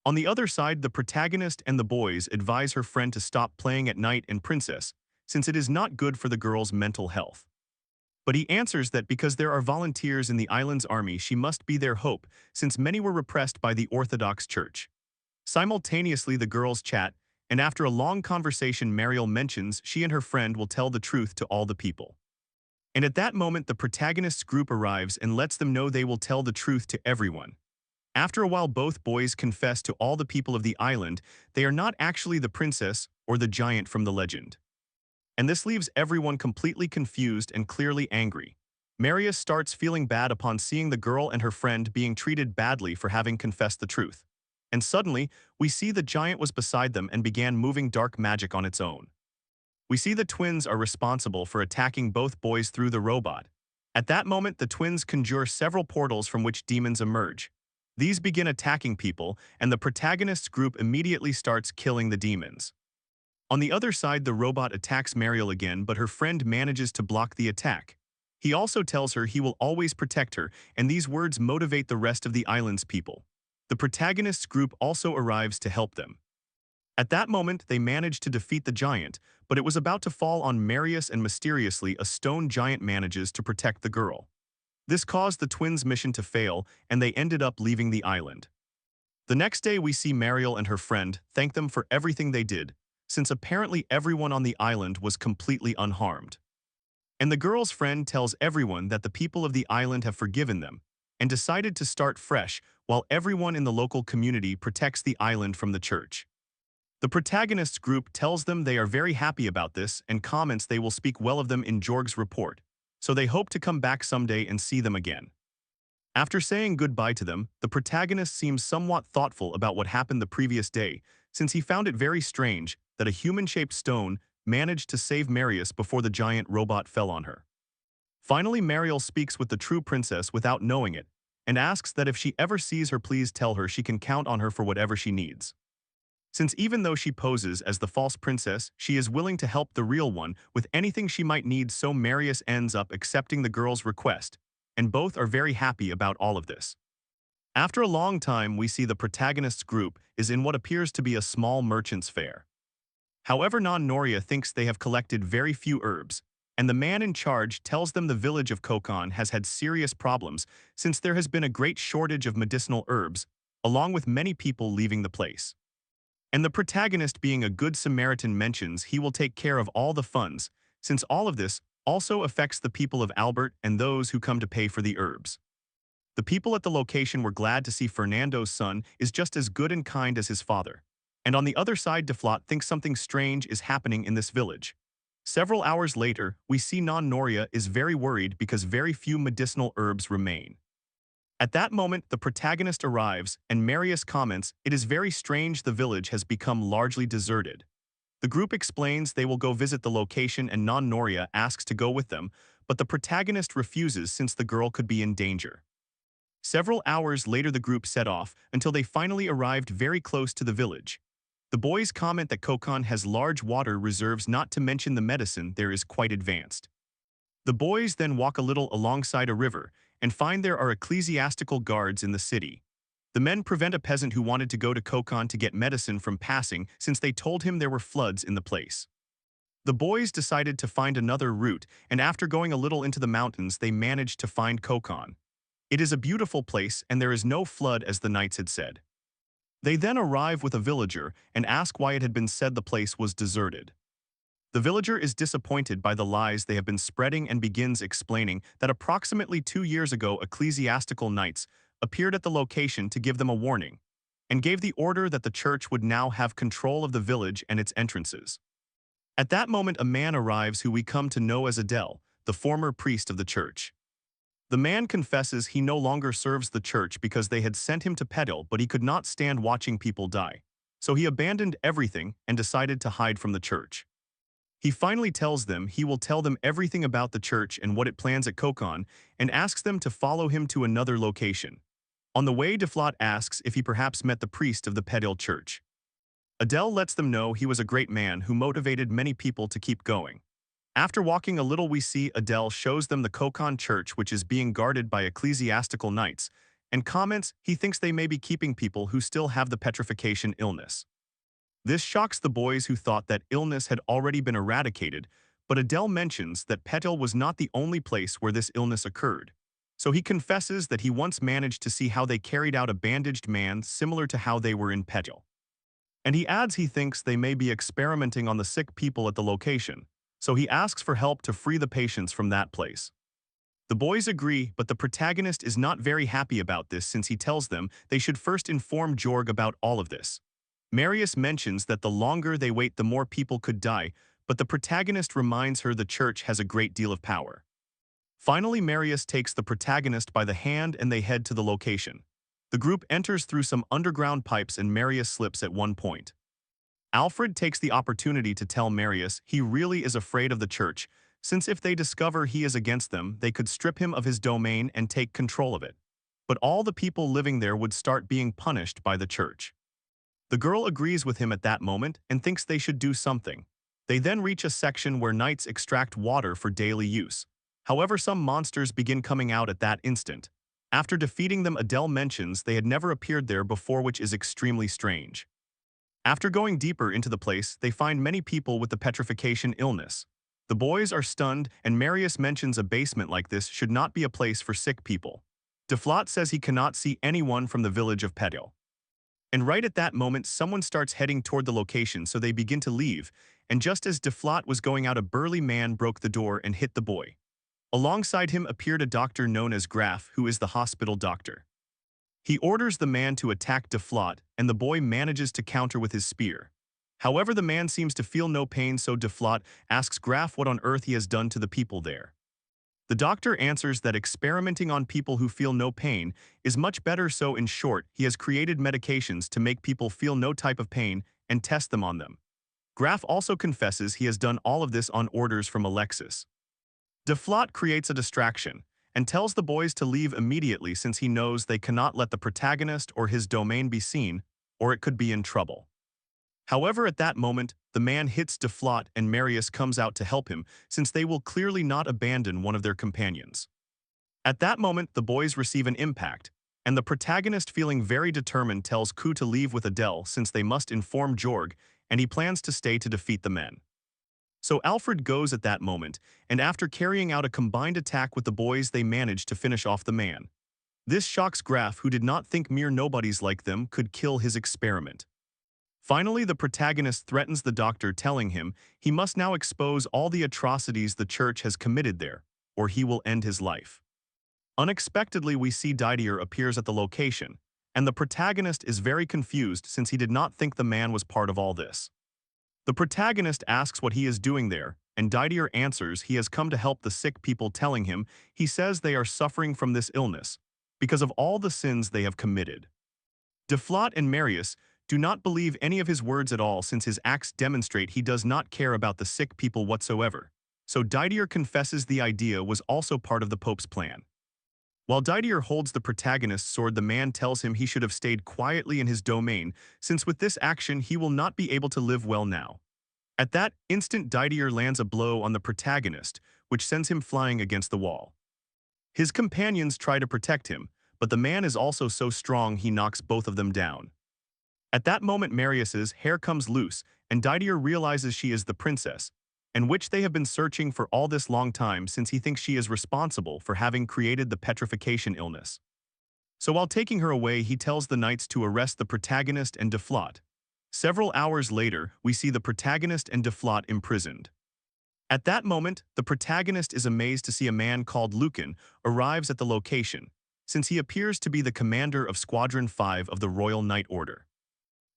On the other side, the protagonist and the boys advise her friend to stop playing at night and princess, since it is not good for the girl's mental health. But he answers that because there are volunteers in the island's army, she must be their hope, since many were repressed by the Orthodox Church. Simultaneously, the girls chat, and after a long conversation, Mariel mentions she and her friend will tell the truth to all the people. And at that moment, the protagonist's group arrives and lets them know they will tell the truth to everyone. After a while, both boys confess to all the people of the island they are not actually the princess or the giant from the legend. And this leaves everyone completely confused and clearly angry. Marius starts feeling bad upon seeing the girl and her friend being treated badly for having confessed the truth. And suddenly, we see the giant was beside them and began moving dark magic on its own. We see the twins are responsible for attacking both boys through the robot. At that moment, the twins conjure several portals from which demons emerge. These begin attacking people, and the protagonist's group immediately starts killing the demons. On the other side, the robot attacks Mariel again, but her friend manages to block the attack. He also tells her he will always protect her, and these words motivate the rest of the island's people. The protagonist's group also arrives to help them. At that moment, they manage to defeat the giant, but it was about to fall on Marius and mysteriously a stone giant manages to protect the girl. This caused the twins' mission to fail, and they ended up leaving the island. The next day, we see Mariel and her friend thank them for everything they did, since apparently everyone on the island was completely unharmed. And the girl's friend tells everyone that the people of the island have forgiven them and decided to start fresh while everyone in the local community protects the island from the church. The protagonist's group tells them they are very happy about this and comments they will speak well of them in Jorg's report, so they hope to come back someday and see them again. After saying goodbye to them, the protagonist seems somewhat thoughtful about what happened the previous day, since he found it very strange that a human-shaped stone managed to save Marius before the giant robot fell on her. Finally, Mariel speaks with the true princess without knowing it, and asks that if she ever sees her, please tell her she can count on her for whatever she needs. Since even though she poses as the false princess, she is willing to help the real one with anything she might need, so Marius ends up accepting the girl's request, and both are very happy about all of this. After a long time, we see the protagonist's group is in what appears to be a small merchant's fair. However, Non-Noria thinks they have collected very few herbs, and the man in charge tells them the village of Kokan has had serious problems since there has been a great shortage of medicinal herbs, along with many people leaving the place. And the protagonist, being a good Samaritan, mentions he will take care of all the funds, since all of this also affects the people of Albert and those who come to pay for the herbs. The people at the location were glad to see Fernando's son is just as good and kind as his father. And on the other side, Deflot thinks something strange is happening in this village. Several hours later, we see Non-Noria is very worried because very few medicinal herbs remain. At that moment, the protagonist arrives, and Marius comments it is very strange the village has become largely deserted. The group explains they will go visit the location and Non-Noria asks to go with them, but the protagonist refuses since the girl could be in danger. Several hours later, the group set off until they finally arrived very close to the village. The boys comment that Kokan has large water reserves, not to mention the medicine there is quite advanced. The boys then walk a little alongside a river and find there are ecclesiastical guards in the city. The men prevent a peasant who wanted to go to Kokan to get medicine from passing since they told him there were floods in the place. The boys decided to find another route, and after going a little into the mountains, they managed to find Kokan. It is a beautiful place, and there is no flood as the knights had said. They then arrive with a villager and ask why it had been said the place was deserted. The villager is disappointed by the lies they have been spreading and begins explaining that approximately 2 years ago ecclesiastical knights appeared at the location to give them a warning, and gave the order that the church would now have control of the village and its entrances. At that moment a man arrives who we come to know as Adele, the former priest of the church. The man confesses he no longer serves the church because they had sent him to peddle, but he could not stand watching people die. So he abandoned everything and decided to hide from the church. He finally tells them he will tell them everything about the church and what it plans at Kokan, and asks them to follow him to another location. On the way, Deflot asks if he perhaps met the priest of the Pedil church. Adele lets them know he was a great man who motivated many people to keep going. After walking a little, we see Adele shows them the Kokan church, which is being guarded by ecclesiastical knights, and comments he thinks they may be keeping people who still have the petrification illness. This shocks the boys who thought that illness had already been eradicated, but Adele mentions that Petil was not the only place where this illness occurred. So he confesses that he once managed to see how they carried out a bandaged man similar to how they were in Petil. And he adds he thinks they may be experimenting on the sick people at the location, so he asks for help to free the patients from that place. The boys agree, but the protagonist is not very happy about this since he tells them they should first inform Jorg about all of this. Marius mentions that the longer they wait the more people could die, but the protagonist reminds her the church has a great deal of power. Finally, Marius takes the protagonist by the hand and they head to the location. The group enters through some underground pipes and Marius slips at one point. Alfred takes the opportunity to tell Marius he really is afraid of the church, since if they discover he is against them, they could strip him of his domain and take control of it. But all the people living there would start being punished by the church. The girl agrees with him at that moment and thinks they should do something. They then reach a section where knights extract water for daily use. However, some monsters begin coming out at that instant. After defeating them, Adele mentions they had never appeared there before, which is extremely strange. After going deeper into the place, they find many people with the petrification illness. The boys are stunned, and Marius mentions a basement like this should not be a place for sick people. Deflot says he cannot see anyone from the village of Petil. And right at that moment, someone starts heading toward the location, so they begin to leave, and just as Deflot was going out, a burly man broke the door and hit the boy. Alongside him appeared a doctor known as Graf, who is the hospital doctor. He orders the man to attack Deflot, and the boy manages to counter with his spear. However, the man seems to feel no pain, so Deflot asks Graf what on earth he has done to the people there. The doctor answers that experimenting on people who feel no pain is much better, so in short, he has created medications to make people feel no type of pain and test them on them. Graf also confesses he has done all of this on orders from Alexis. Deflot creates a distraction and tells the boys to leave immediately since he knows they cannot let the protagonist or his domain be seen, or it could be in trouble. However, at that moment, the man hits Deflot and Marius comes out to help him since they will clearly not abandon one of their companions. At that moment, the boys receive an impact, and the protagonist, feeling very determined, tells Ku to leave with Adele since they must inform Jorg, and he plans to stay to defeat the men. So Alfred goes at that moment, and after carrying out a combined attack with the boys, they manage to finish off the man. This shocks Graf, who did not think mere nobodies like them could kill his experiment. Finally, the protagonist threatens the doctor, telling him he must now expose all the atrocities the church has committed there, or he will end his life. Unexpectedly, we see Didier appears at the location, and the protagonist is very confused since he did not think the man was part of all this. The protagonist asks what he is doing there, and Didier answers he has come to help the sick people, telling him he says they are suffering from this illness because of all the sins they have committed. Deflot and Marius do not believe any of his words at all since his acts demonstrate he does not care about the sick people whatsoever, so Didier confesses the idea was also part of the Pope's plan. While Didier holds the protagonist's sword, the man tells him he should have stayed quietly in his domain since with this action he will not be able to live well now. At that instant, Didier lands a blow on the protagonist, which sends him flying against the wall. His companions try to protect him, but the man is also so strong he knocks both of them down. At that moment Marius's hair comes loose, and Didier realizes she is the princess, and which they have been searching for all this long time since he thinks she is responsible for having created the petrification illness. So while taking her away, he tells the knights to arrest the protagonist and Deflot. Several hours later, we see the protagonist and Deflot imprisoned. At that moment, the protagonist is amazed to see a man called Lucan arrives at the location, since he appears to be the commander of Squadron 5 of the Royal Knight Order.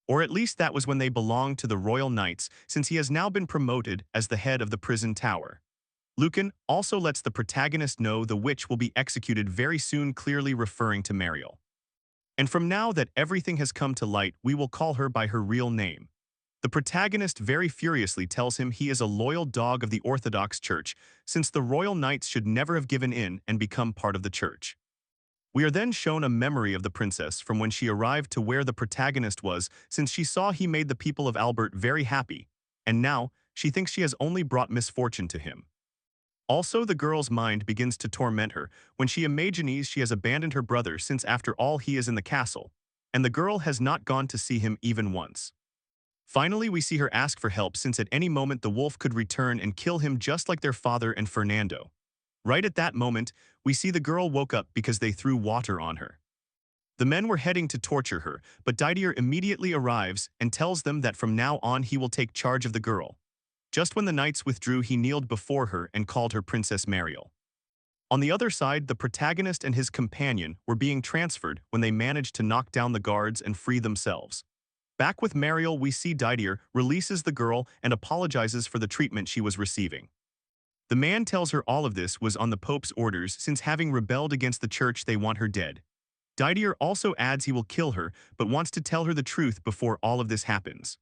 Or at least that was when they belonged to the Royal Knights, since he has now been promoted as the head of the prison tower. Lucan also lets the protagonist know the witch will be executed very soon, clearly referring to Mariel. And from now that everything has come to light, we will call her by her real name. The protagonist very furiously tells him he is a loyal dog of the Orthodox Church, since the Royal Knights should never have given in and become part of the church. We are then shown a memory of the princess from when she arrived to where the protagonist was, since she saw he made the people of Albert very happy, and now she thinks she has only brought misfortune to him. Also, the girl's mind begins to torment her when she imagines she has abandoned her brother, since after all he is in the castle, and the girl has not gone to see him even once. Finally, we see her ask for help, since at any moment the wolf could return and kill him just like their father and Fernando. Right at that moment, we see the girl woke up because they threw water on her. The men were heading to torture her, but Didier immediately arrives and tells them that from now on he will take charge of the girl. Just when the knights withdrew, he kneeled before her and called her Princess Mariel. On the other side, the protagonist and his companion were being transferred when they managed to knock down the guards and free themselves. Back with Mariel, we see Didier releases the girl and apologizes for the treatment she was receiving. The man tells her all of this was on the Pope's orders, since having rebelled against the church they want her dead. Didier also adds he will kill her, but wants to tell her the truth before all of this happens.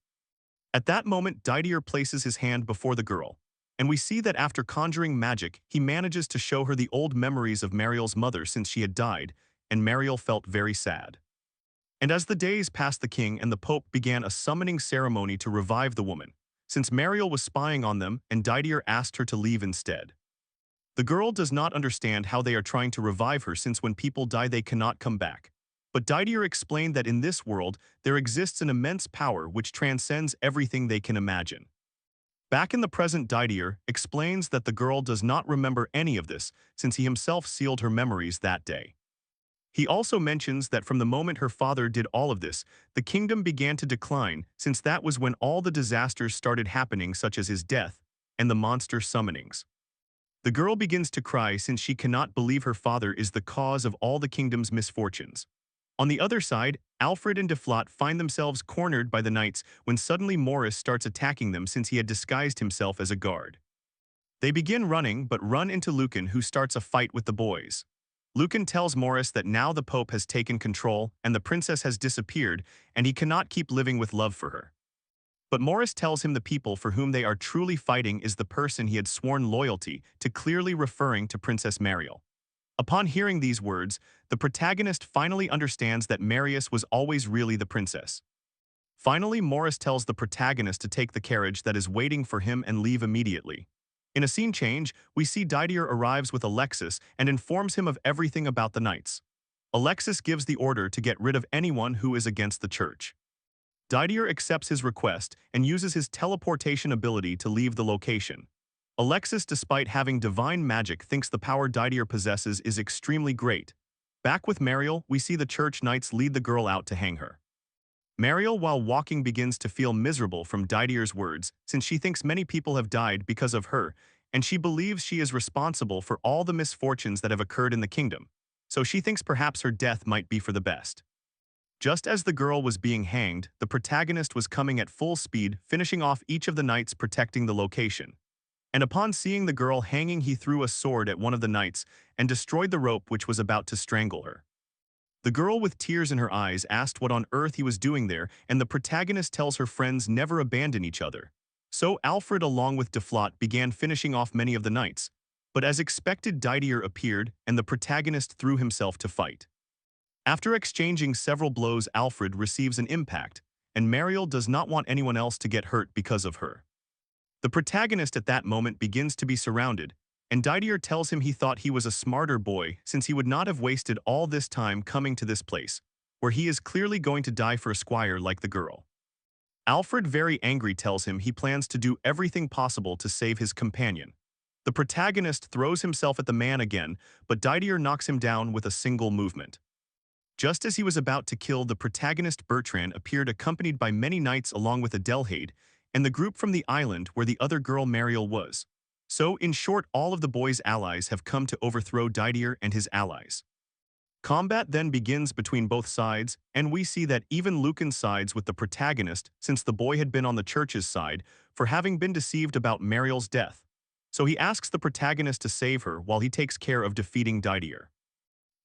At that moment, Didier places his hand before the girl, and we see that after conjuring magic, he manages to show her the old memories of Mariel's mother since she had died, and Mariel felt very sad. And as the days passed, the king and the Pope began a summoning ceremony to revive the woman, since Mariel was spying on them and Didier asked her to leave instead. The girl does not understand how they are trying to revive her, since when people die they cannot come back. But Didier explained that in this world there exists an immense power which transcends everything they can imagine. Back in the present, Didier explains that the girl does not remember any of this, since he himself sealed her memories that day. He also mentions that from the moment her father did all of this, the kingdom began to decline, since that was when all the disasters started happening, such as his death and the monster summonings. The girl begins to cry since she cannot believe her father is the cause of all the kingdom's misfortunes. On the other side, Alfred and Deflot find themselves cornered by the knights when suddenly Morris starts attacking them, since he had disguised himself as a guard. They begin running but run into Lucan, who starts a fight with the boys. Lucan tells Morris that now the Pope has taken control and the princess has disappeared, and he cannot keep living with love for her. But Morris tells him the people for whom they are truly fighting is the person he had sworn loyalty to, clearly referring to Princess Mariel. Upon hearing these words, the protagonist finally understands that Marius was always really the princess. Finally, Morris tells the protagonist to take the carriage that is waiting for him and leave immediately. In a scene change, we see Didier arrives with Alexis and informs him of everything about the knights. Alexis gives the order to get rid of anyone who is against the church. Didier accepts his request and uses his teleportation ability to leave the location. Alexis, despite having divine magic, thinks the power Didier possesses is extremely great. Back with Mariel, we see the church knights lead the girl out to hang her. Mariel, while walking, begins to feel miserable from Didier's words, since she thinks many people have died because of her, and she believes she is responsible for all the misfortunes that have occurred in the kingdom, so she thinks perhaps her death might be for the best. Just as the girl was being hanged, the protagonist was coming at full speed, finishing off each of the knights protecting the location. And upon seeing the girl hanging, he threw a sword at one of the knights and destroyed the rope which was about to strangle her. The girl, with tears in her eyes, asked what on earth he was doing there, and the protagonist tells her friends never abandon each other. So Alfred, along with Deflot, began finishing off many of the knights. But as expected, Didier appeared, and the protagonist threw himself to fight. After exchanging several blows, Alfred receives an impact, and Mariel does not want anyone else to get hurt because of her. The protagonist at that moment begins to be surrounded, and Didier tells him he thought he was a smarter boy since he would not have wasted all this time coming to this place, where he is clearly going to die for a squire like the girl. Alfred, very angry, tells him he plans to do everything possible to save his companion. The protagonist throws himself at the man again, but Didier knocks him down with a single movement. Just as he was about to kill, the protagonist Bertrand appeared accompanied by many knights along with Adelheid and the group from the island where the other girl Mariel was. So, in short, all of the boy's allies have come to overthrow Didier and his allies. Combat then begins between both sides, and we see that even Lucan sides with the protagonist since the boy had been on the church's side for having been deceived about Mariel's death. So he asks the protagonist to save her while he takes care of defeating Didier.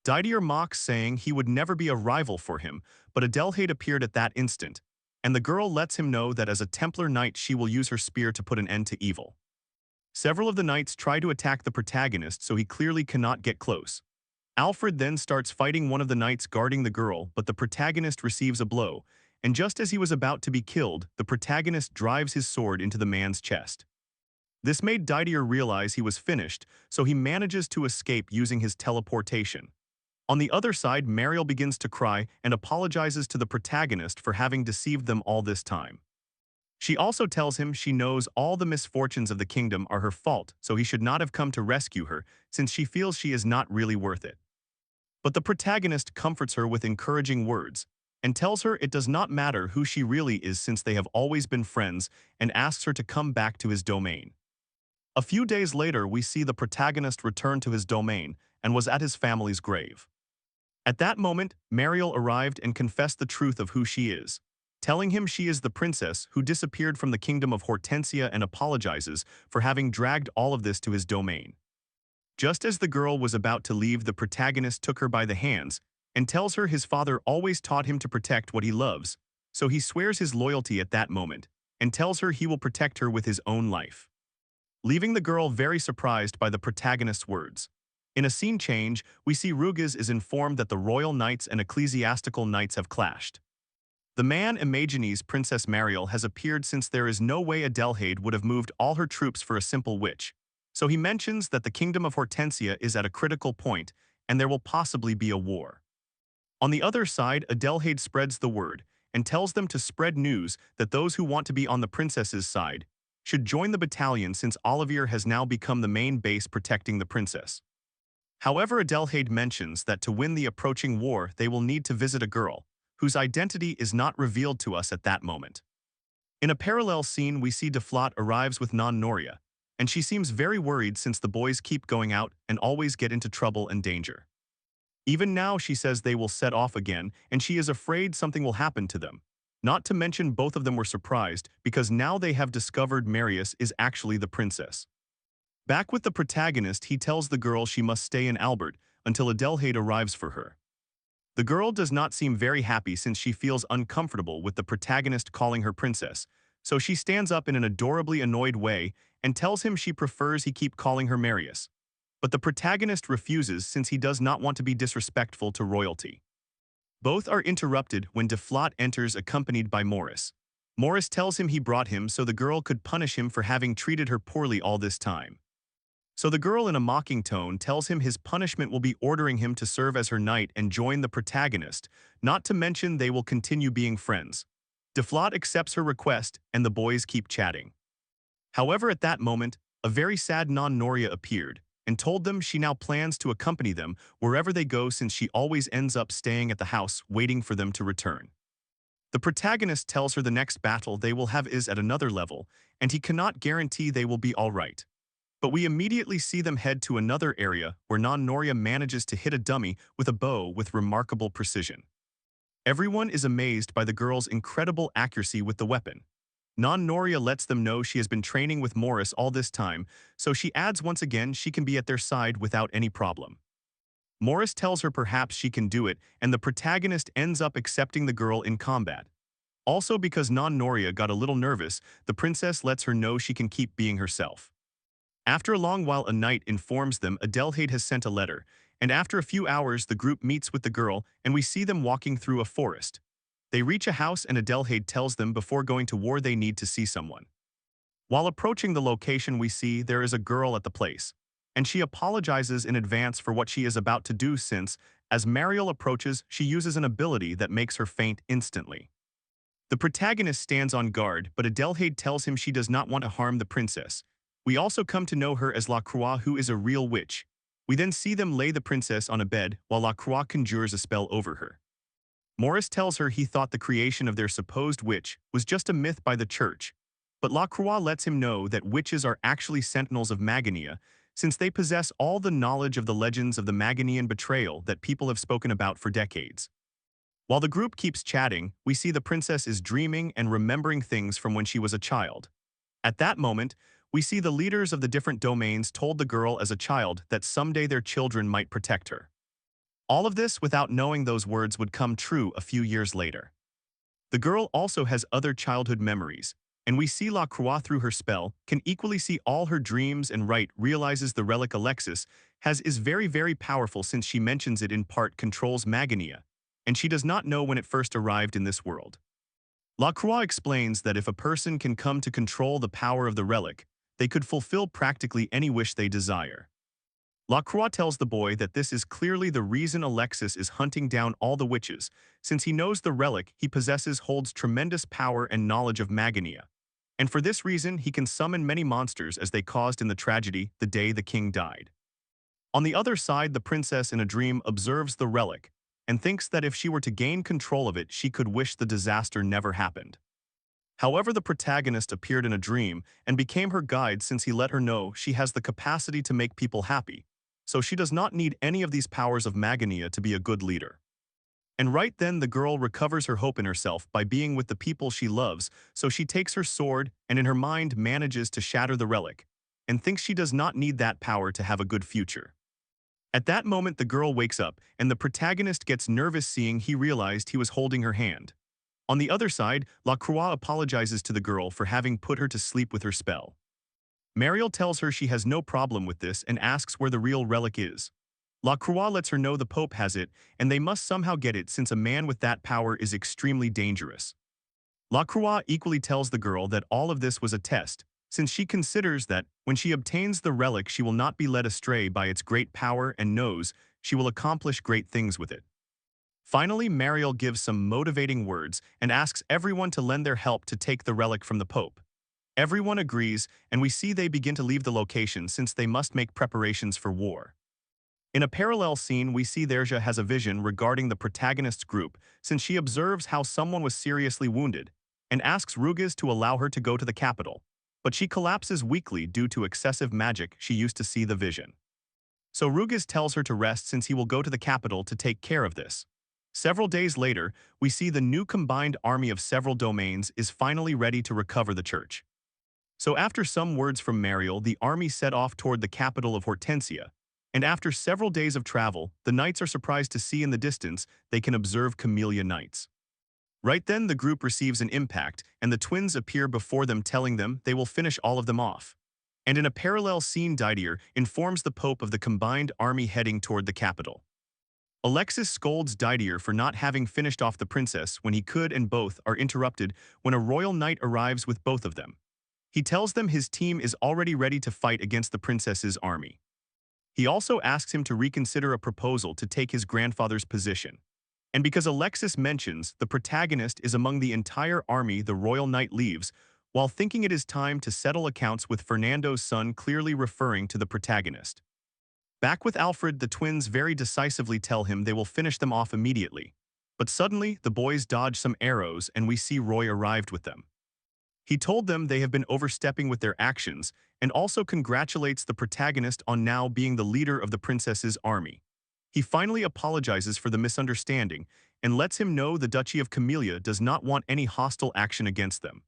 Didier mocks, saying he would never be a rival for him, but Adelheid appeared at that instant, and the girl lets him know that as a Templar knight she will use her spear to put an end to evil. Several of the knights try to attack the protagonist, so he clearly cannot get close. Alfred then starts fighting one of the knights guarding the girl, but the protagonist receives a blow, and just as he was about to be killed, the protagonist drives his sword into the man's chest. This made Didier realize he was finished, so he manages to escape using his teleportation. On the other side, Mariel begins to cry and apologizes to the protagonist for having deceived them all this time. She also tells him she knows all the misfortunes of the kingdom are her fault, so he should not have come to rescue her, since she feels she is not really worth it. But the protagonist comforts her with encouraging words, and tells her it does not matter who she really is since they have always been friends, and asks her to come back to his domain. A few days later, we see the protagonist return to his domain and was at his family's grave. At that moment, Mariel arrived and confessed the truth of who she is, telling him she is the princess who disappeared from the kingdom of Hortensia and apologizes for having dragged all of this to his domain. Just as the girl was about to leave, the protagonist took her by the hands and tells her his father always taught him to protect what he loves, so he swears his loyalty at that moment and tells her he will protect her with his own life. Leaving the girl very surprised by the protagonist's words. In a scene change, we see Rugas is informed that the royal knights and ecclesiastical knights have clashed. The man Imagines Princess Mariel has appeared since there is no way Adelheid would have moved all her troops for a simple witch, so he mentions that the kingdom of Hortensia is at a critical point and there will possibly be a war. On the other side, Adelheid spreads the word and tells them to spread news that those who want to be on the princess's side should join the battalion since Olivier has now become the main base protecting the princess. However, Adelheid mentions that to win the approaching war they will need to visit a girl, whose identity is not revealed to us at that moment. In a parallel scene, we see Deflat arrives with Non-Noria, and she seems very worried since the boys keep going out and always get into trouble and danger. Even now she says they will set off again, and she is afraid something will happen to them. Not to mention both of them were surprised because now they have discovered Marius is actually the princess. Back with the protagonist, he tells the girl she must stay in Albert until Adelheid arrives for her. The girl does not seem very happy since she feels uncomfortable with the protagonist calling her princess, so she stands up in an adorably annoyed way and tells him she prefers he keep calling her Marius. But the protagonist refuses since he does not want to be disrespectful to royalty. Both are interrupted when Deflat enters accompanied by Morris. Morris tells him he brought him so the girl could punish him for having treated her poorly all this time. So the girl in a mocking tone tells him his punishment will be ordering him to serve as her knight and join the protagonist, not to mention they will continue being friends. Deflat accepts her request and the boys keep chatting. However, at that moment, a very sad Non-Noria appeared and told them she now plans to accompany them wherever they go since she always ends up staying at the house waiting for them to return. The protagonist tells her the next battle they will have is at another level, and he cannot guarantee they will be all right. But we immediately see them head to another area where Non-Noria manages to hit a dummy with a bow with remarkable precision. Everyone is amazed by the girl's incredible accuracy with the weapon. Non-Noria lets them know she has been training with Morris all this time, so she adds once again she can be at their side without any problem. Morris tells her perhaps she can do it, and the protagonist ends up accepting the girl in combat. Also, because Non-Noria got a little nervous, the princess lets her know she can keep being herself. After a long while, a knight informs them Adelheid has sent a letter, and after a few hours the group meets with the girl and we see them walking through a forest. They reach a house and Adelheid tells them before going to war they need to see someone. While approaching the location we see there is a girl at the place. and she apologizes in advance for what she is about to do since, as Mariel approaches, she uses an ability that makes her faint instantly. The protagonist stands on guard, but Adelheid tells him she does not want to harm the princess. We also come to know her as La Croix, who is a real witch. We then see them lay the princess on a bed while La Croix conjures a spell over her. Morris tells her he thought the creation of their supposed witch was just a myth by the church, but La Croix lets him know that witches are actually sentinels of Magania, since they possess all the knowledge of the legends of the Maganian betrayal that people have spoken about for decades. While the group keeps chatting, we see the princess is dreaming and remembering things from when she was a child. At that moment, we see the leaders of the different domains told the girl as a child that someday their children might protect her. All of this without knowing those words would come true a few years later. The girl also has other childhood memories, and we see La Croix through her spell can equally see all her dreams and realizes the relic Alexis has is very powerful since she mentions it in part controls Magania, and she does not know when it first arrived in this world. La Croix explains that if a person can come to control the power of the relic, they could fulfill practically any wish they desire. La Croix tells the boy that this is clearly the reason Alexis is hunting down all the witches, since he knows the relic he possesses holds tremendous power and knowledge of Magania. And for this reason, he can summon many monsters as they caused in the tragedy the day the king died. On the other side, the princess in a dream observes the relic, and thinks that if she were to gain control of it, she could wish the disaster never happened. However, the protagonist appeared in a dream and became her guide since he let her know she has the capacity to make people happy, so she does not need any of these powers of Magania to be a good leader. And right then the girl recovers her hope in herself by being with the people she loves, so she takes her sword and in her mind manages to shatter the relic, and thinks she does not need that power to have a good future. At that moment the girl wakes up, and the protagonist gets nervous seeing he realized he was holding her hand. On the other side, La Croix apologizes to the girl for having put her to sleep with her spell. Mariel tells her she has no problem with this and asks where the real relic is. La Croix lets her know the Pope has it, and they must somehow get it since a man with that power is extremely dangerous. La Croix equally tells the girl that all of this was a test, since she considers that when she obtains the relic she will not be led astray by its great power and knows she will accomplish great things with it. Finally, Mariel gives some motivating words and asks everyone to lend their help to take the relic from the Pope. Everyone agrees, and we see they begin to leave the location since they must make preparations for war. In a parallel scene, we see Therja has a vision regarding the protagonist's group since she observes how someone was seriously wounded and asks Rugiz to allow her to go to the capital, but she collapses weakly due to excessive magic she used to see the vision. So Rugiz tells her to rest since he will go to the capital to take care of this. Several days later, we see the new combined army of several domains is finally ready to recover the church. So after some words from Mariel, the army set off toward the capital of Hortensia, and after several days of travel, the knights are surprised to see in the distance they can observe Camellia knights. Right then the group receives an impact, and the twins appear before them telling them they will finish all of them off. And in a parallel scene Didier informs the Pope of the combined army heading toward the capital. Alexis scolds Didier for not having finished off the princess when he could, and both are interrupted when a royal knight arrives with both of them. He tells them his team is already ready to fight against the princess's army. He also asks him to reconsider a proposal to take his grandfather's position. And because Alexis mentions the protagonist is among the entire army, the royal knight leaves, while thinking it is time to settle accounts with Fernando's son, clearly referring to the protagonist. Back with Alfred, the twins very decisively tell him they will finish them off immediately. But suddenly, the boys dodge some arrows and we see Roy arrived with them. He told them they have been overstepping with their actions and also congratulates the protagonist on now being the leader of the princess's army. He finally apologizes for the misunderstanding and lets him know the Duchy of Camellia does not want any hostile action against them.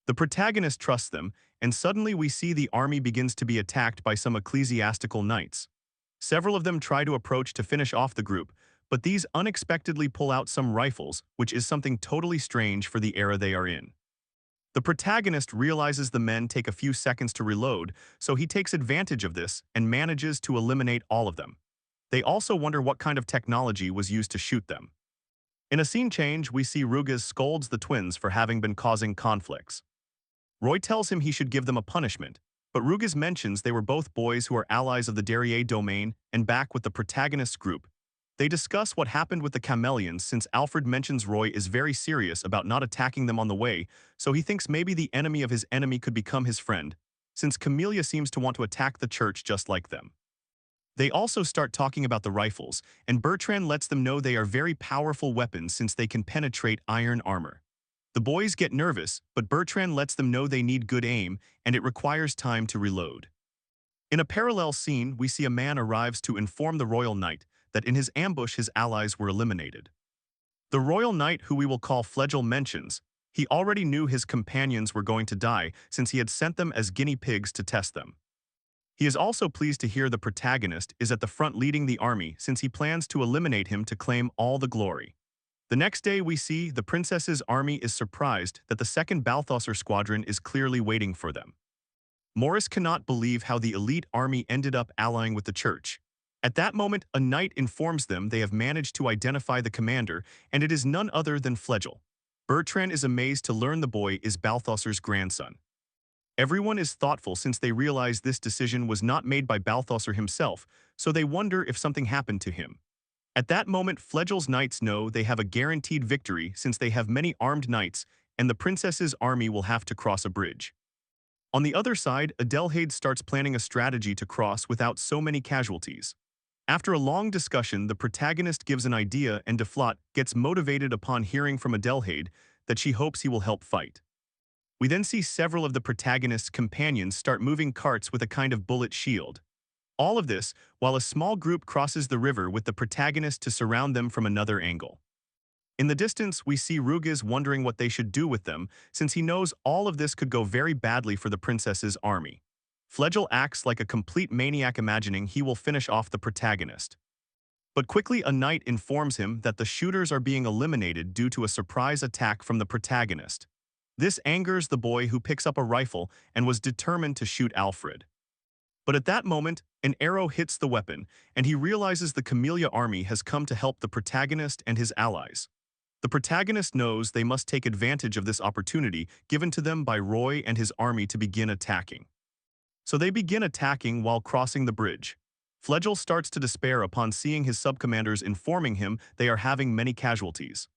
The protagonist trusts them, and suddenly we see the army begins to be attacked by some ecclesiastical knights. Several of them try to approach to finish off the group, but these unexpectedly pull out some rifles, which is something totally strange for the era they are in. The protagonist realizes the men take a few seconds to reload, so he takes advantage of this and manages to eliminate all of them. They also wonder what kind of technology was used to shoot them. In a scene change, we see Rugiz scolds the twins for having been causing conflicts. Roy tells him he should give them a punishment, but Rugas mentions they were both boys who are allies of the Derriere domain and back with the protagonist's group. They discuss what happened with the chameleons since Alfred mentions Roy is very serious about not attacking them on the way, so he thinks maybe the enemy of his enemy could become his friend, since Camellia seems to want to attack the church just like them. They also start talking about the rifles, and Bertrand lets them know they are very powerful weapons since they can penetrate iron armor. The boys get nervous, but Bertrand lets them know they need good aim, and it requires time to reload. In a parallel scene, we see a man arrives to inform the Royal Knight that in his ambush his allies were eliminated. The Royal Knight, who we will call Flegel, mentions he already knew his companions were going to die since he had sent them as guinea pigs to test them. He is also pleased to hear the protagonist is at the front leading the army since he plans to eliminate him to claim all the glory. The next day we see the princess's army is surprised that the second Balthasar squadron is clearly waiting for them. Morris cannot believe how the elite army ended up allying with the church. At that moment, a knight informs them they have managed to identify the commander, and it is none other than Flegel. Bertrand is amazed to learn the boy is Balthasar's grandson. Everyone is thoughtful since they realize this decision was not made by Balthasar himself, so they wonder if something happened to him. At that moment, Flegel's knights know they have a guaranteed victory since they have many armed knights, and the princess's army will have to cross a bridge. On the other side, Adelheid starts planning a strategy to cross without so many casualties. After a long discussion, the protagonist gives an idea and Deflat gets motivated upon hearing from Adelheid that she hopes he will help fight. We then see several of the protagonist's companions start moving carts with a kind of bullet shield. All of this while a small group crosses the river with the protagonist to surround them from another angle. In the distance, we see Rugas wondering what they should do with them, since he knows all of this could go very badly for the princess's army. Flegel acts like a complete maniac, imagining he will finish off the protagonist. But quickly a knight informs him that the shooters are being eliminated due to a surprise attack from the protagonist. This angers the boy, who picks up a rifle and was determined to shoot Alfred. But at that moment, an arrow hits the weapon, and he realizes the Camellia army has come to help the protagonist and his allies. The protagonist knows they must take advantage of this opportunity given to them by Roy and his army to begin attacking. So they begin attacking while crossing the bridge. Flegel starts to despair upon seeing his subcommanders informing him they are having many casualties.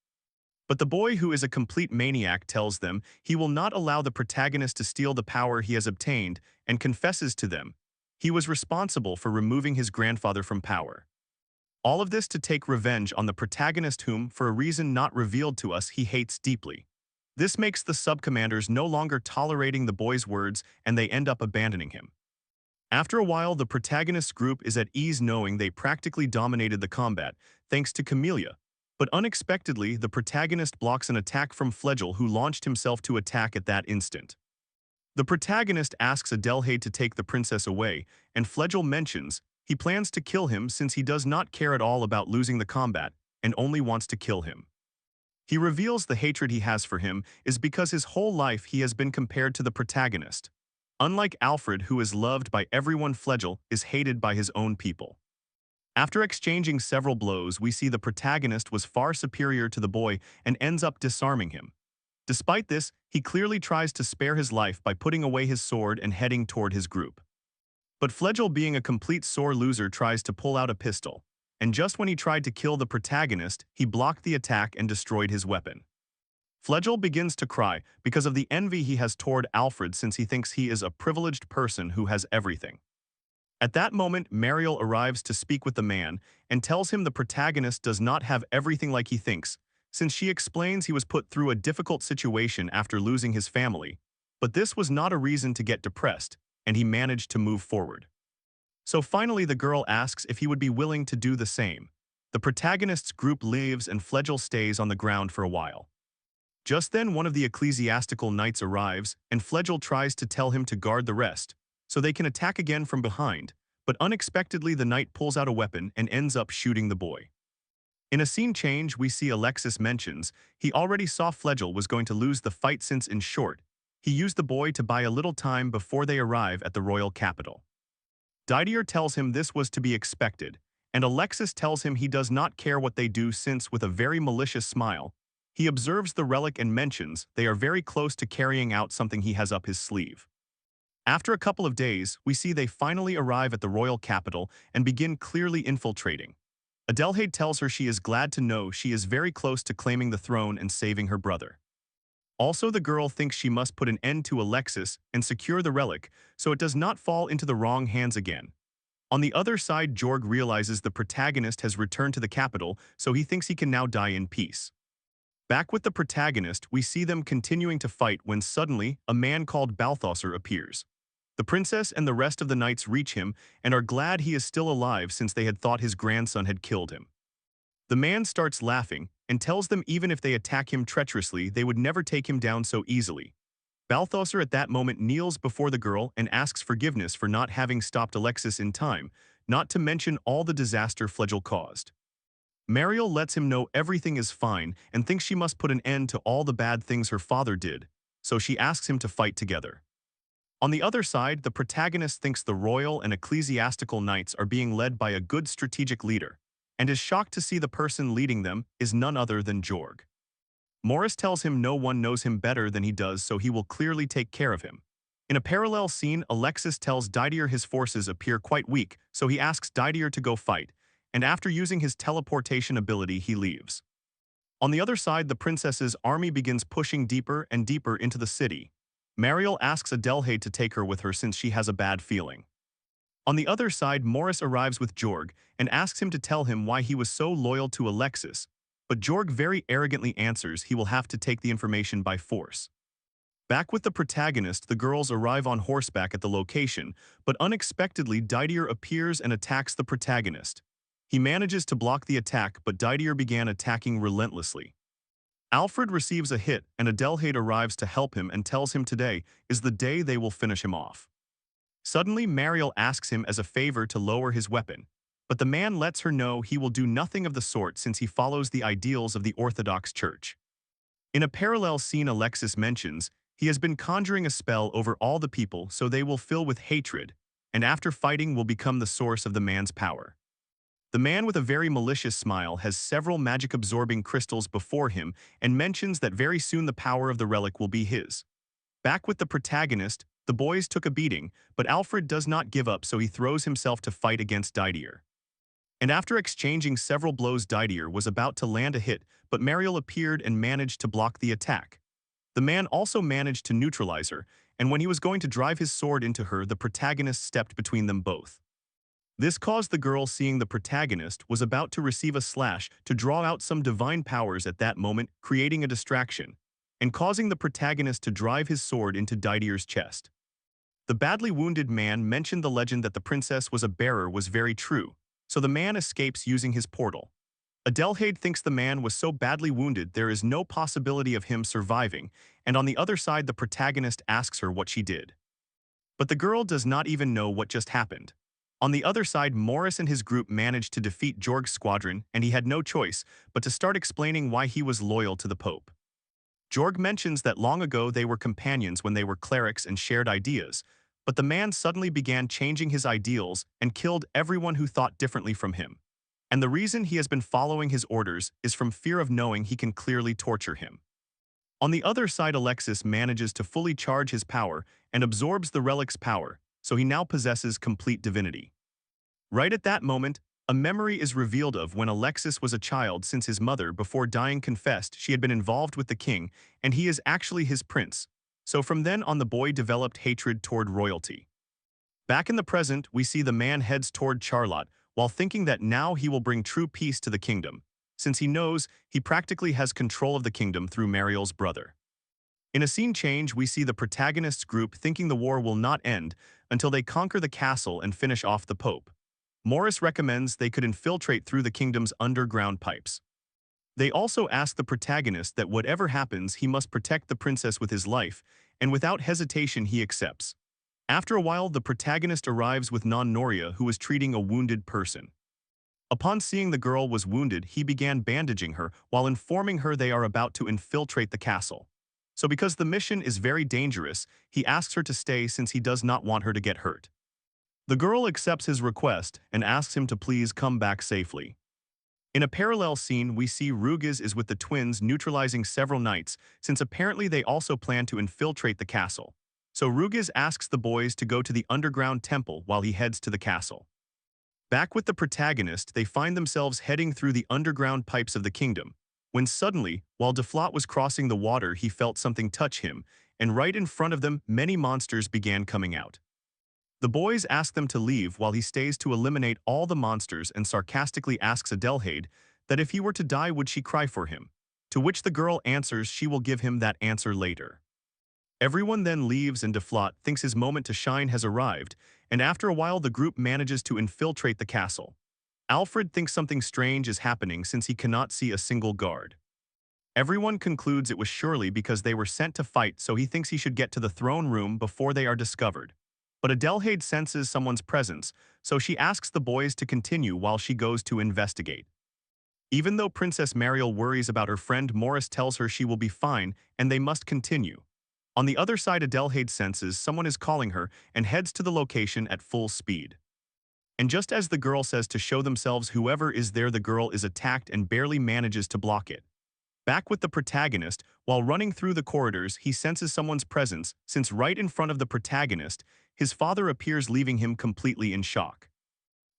But the boy, who is a complete maniac, tells them he will not allow the protagonist to steal the power he has obtained and confesses to them he was responsible for removing his grandfather from power. All of this to take revenge on the protagonist, whom, for a reason not revealed to us, he hates deeply. This makes the subcommanders no longer tolerating the boy's words, and they end up abandoning him. After a while, the protagonist's group is at ease knowing they practically dominated the combat, thanks to Camellia. But unexpectedly, the protagonist blocks an attack from Flegel, who launched himself to attack at that instant. The protagonist asks Adelheid to take the princess away, and Flegel mentions he plans to kill him since he does not care at all about losing the combat and only wants to kill him. He reveals the hatred he has for him is because his whole life he has been compared to the protagonist. Unlike Alfred, who is loved by everyone, Flegel is hated by his own people. After exchanging several blows, we see the protagonist was far superior to the boy and ends up disarming him. Despite this, he clearly tries to spare his life by putting away his sword and heading toward his group. But Flegel, being a complete sore loser, tries to pull out a pistol, and just when he tried to kill the protagonist, he blocked the attack and destroyed his weapon. Flegel begins to cry because of the envy he has toward Alfred, since he thinks he is a privileged person who has everything. At that moment, Mariel arrives to speak with the man and tells him the protagonist does not have everything like he thinks, since she explains he was put through a difficult situation after losing his family. But this was not a reason to get depressed, and he managed to move forward. So finally the girl asks if he would be willing to do the same. The protagonist's group leaves and Flegel stays on the ground for a while. Just then one of the ecclesiastical knights arrives, and Flegel tries to tell him to guard the rest, so they can attack again from behind, but unexpectedly the knight pulls out a weapon and ends up shooting the boy. In a scene change, we see Alexis mentions he already saw Flegel was going to lose the fight since, in short, he used the boy to buy a little time before they arrive at the royal capital. Didier tells him this was to be expected, and Alexis tells him he does not care what they do since, with a very malicious smile, he observes the relic and mentions they are very close to carrying out something he has up his sleeve. After a couple of days, we see they finally arrive at the royal capital and begin clearly infiltrating. Adelheid tells her she is glad to know she is very close to claiming the throne and saving her brother. Also, the girl thinks she must put an end to Alexis and secure the relic so it does not fall into the wrong hands again. On the other side, Jorg realizes the protagonist has returned to the capital, so he thinks he can now die in peace. Back with the protagonist, we see them continuing to fight when suddenly a man called Balthasar appears. The princess and the rest of the knights reach him and are glad he is still alive since they had thought his grandson had killed him. The man starts laughing and tells them even if they attack him treacherously, they would never take him down so easily. Balthasar at that moment kneels before the girl and asks forgiveness for not having stopped Alexis in time, not to mention all the disaster Flegel caused. Mariel lets him know everything is fine and thinks she must put an end to all the bad things her father did, so she asks him to fight together. On the other side, the protagonist thinks the royal and ecclesiastical knights are being led by a good strategic leader, and is shocked to see the person leading them is none other than Jorg. Morris tells him no one knows him better than he does, so he will clearly take care of him. In a parallel scene, Alexis tells Didier his forces appear quite weak, so he asks Didier to go fight, and after using his teleportation ability, he leaves. On the other side, the princess's army begins pushing deeper and deeper into the city. Mariel asks Adelheid to take her with her since she has a bad feeling. On the other side, Morris arrives with Jorg and asks him to tell him why he was so loyal to Alexis, but Jorg very arrogantly answers he will have to take the information by force. Back with the protagonist, the girls arrive on horseback at the location, but unexpectedly Didier appears and attacks the protagonist. He manages to block the attack, but Didier began attacking relentlessly. Alfred receives a hit and Adelheid arrives to help him and tells him today is the day they will finish him off. Suddenly, Mariel asks him as a favor to lower his weapon, but the man lets her know he will do nothing of the sort since he follows the ideals of the Orthodox Church. In a parallel scene, Alexis mentions he has been conjuring a spell over all the people so they will fill with hatred, and after fighting will become the source of the man's power. The man with a very malicious smile has several magic-absorbing crystals before him and mentions that very soon the power of the relic will be his. Back with the protagonist, the boys took a beating, but Alfred does not give up, so he throws himself to fight against Didier. And after exchanging several blows, Didier was about to land a hit, but Mariel appeared and managed to block the attack. The man also managed to neutralize her, and when he was going to drive his sword into her, the protagonist stepped between them both. This caused the girl, seeing the protagonist was about to receive a slash, to draw out some divine powers at that moment, creating a distraction, and causing the protagonist to drive his sword into Didier's chest. The badly wounded man mentioned the legend that the princess was a bearer was very true, so the man escapes using his portal. Adelheid thinks the man was so badly wounded there is no possibility of him surviving, and on the other side the protagonist asks her what she did. But the girl does not even know what just happened. On the other side, Morris and his group managed to defeat Jorg's squadron, and he had no choice but to start explaining why he was loyal to the Pope. Jorg mentions that long ago they were companions when they were clerics and shared ideas, but the man suddenly began changing his ideals and killed everyone who thought differently from him. And the reason he has been following his orders is from fear of knowing he can clearly torture him. On the other side, Alexis manages to fully charge his power and absorbs the relic's power, so he now possesses complete divinity. Right at that moment, a memory is revealed of when Alexis was a child, since his mother, before dying, confessed she had been involved with the king and he is actually his prince. So from then on, the boy developed hatred toward royalty. Back in the present, we see the man heads toward Charlotte while thinking that now he will bring true peace to the kingdom, since he knows he practically has control of the kingdom through Mariel's brother. In a scene change, we see the protagonist's group thinking the war will not end until they conquer the castle and finish off the Pope. Morris recommends they could infiltrate through the kingdom's underground pipes. They also ask the protagonist that whatever happens, he must protect the princess with his life, and without hesitation he accepts. After a while, the protagonist arrives with Non-Noria, who was treating a wounded person. Upon seeing the girl was wounded, he began bandaging her while informing her they are about to infiltrate the castle. So because the mission is very dangerous, he asks her to stay since he does not want her to get hurt. The girl accepts his request and asks him to please come back safely. In a parallel scene, we see Rugiz is with the twins neutralizing several knights, since apparently they also plan to infiltrate the castle. So Rugiz asks the boys to go to the underground temple while he heads to the castle. Back with the protagonist, they find themselves heading through the underground pipes of the kingdom, when suddenly, while Deflot was crossing the water, he felt something touch him, and right in front of them, many monsters began coming out. The boys ask them to leave while he stays to eliminate all the monsters and sarcastically asks Adelheid that if he were to die would she cry for him, to which the girl answers she will give him that answer later. Everyone then leaves and Deflot thinks his moment to shine has arrived, and after a while the group manages to infiltrate the castle. Alfred thinks something strange is happening since he cannot see a single guard. Everyone concludes it was surely because they were sent to fight, so he thinks he should get to the throne room before they are discovered. But Adelheid senses someone's presence, so she asks the boys to continue while she goes to investigate. Even though Princess Mariel worries about her friend, Morris tells her she will be fine and they must continue. On the other side, Adelheid senses someone is calling her and heads to the location at full speed. And just as the girl says to show themselves, whoever is there, the girl is attacked and barely manages to block it. Back with the protagonist, while running through the corridors, he senses someone's presence, since right in front of the protagonist, his father appears, leaving him completely in shock.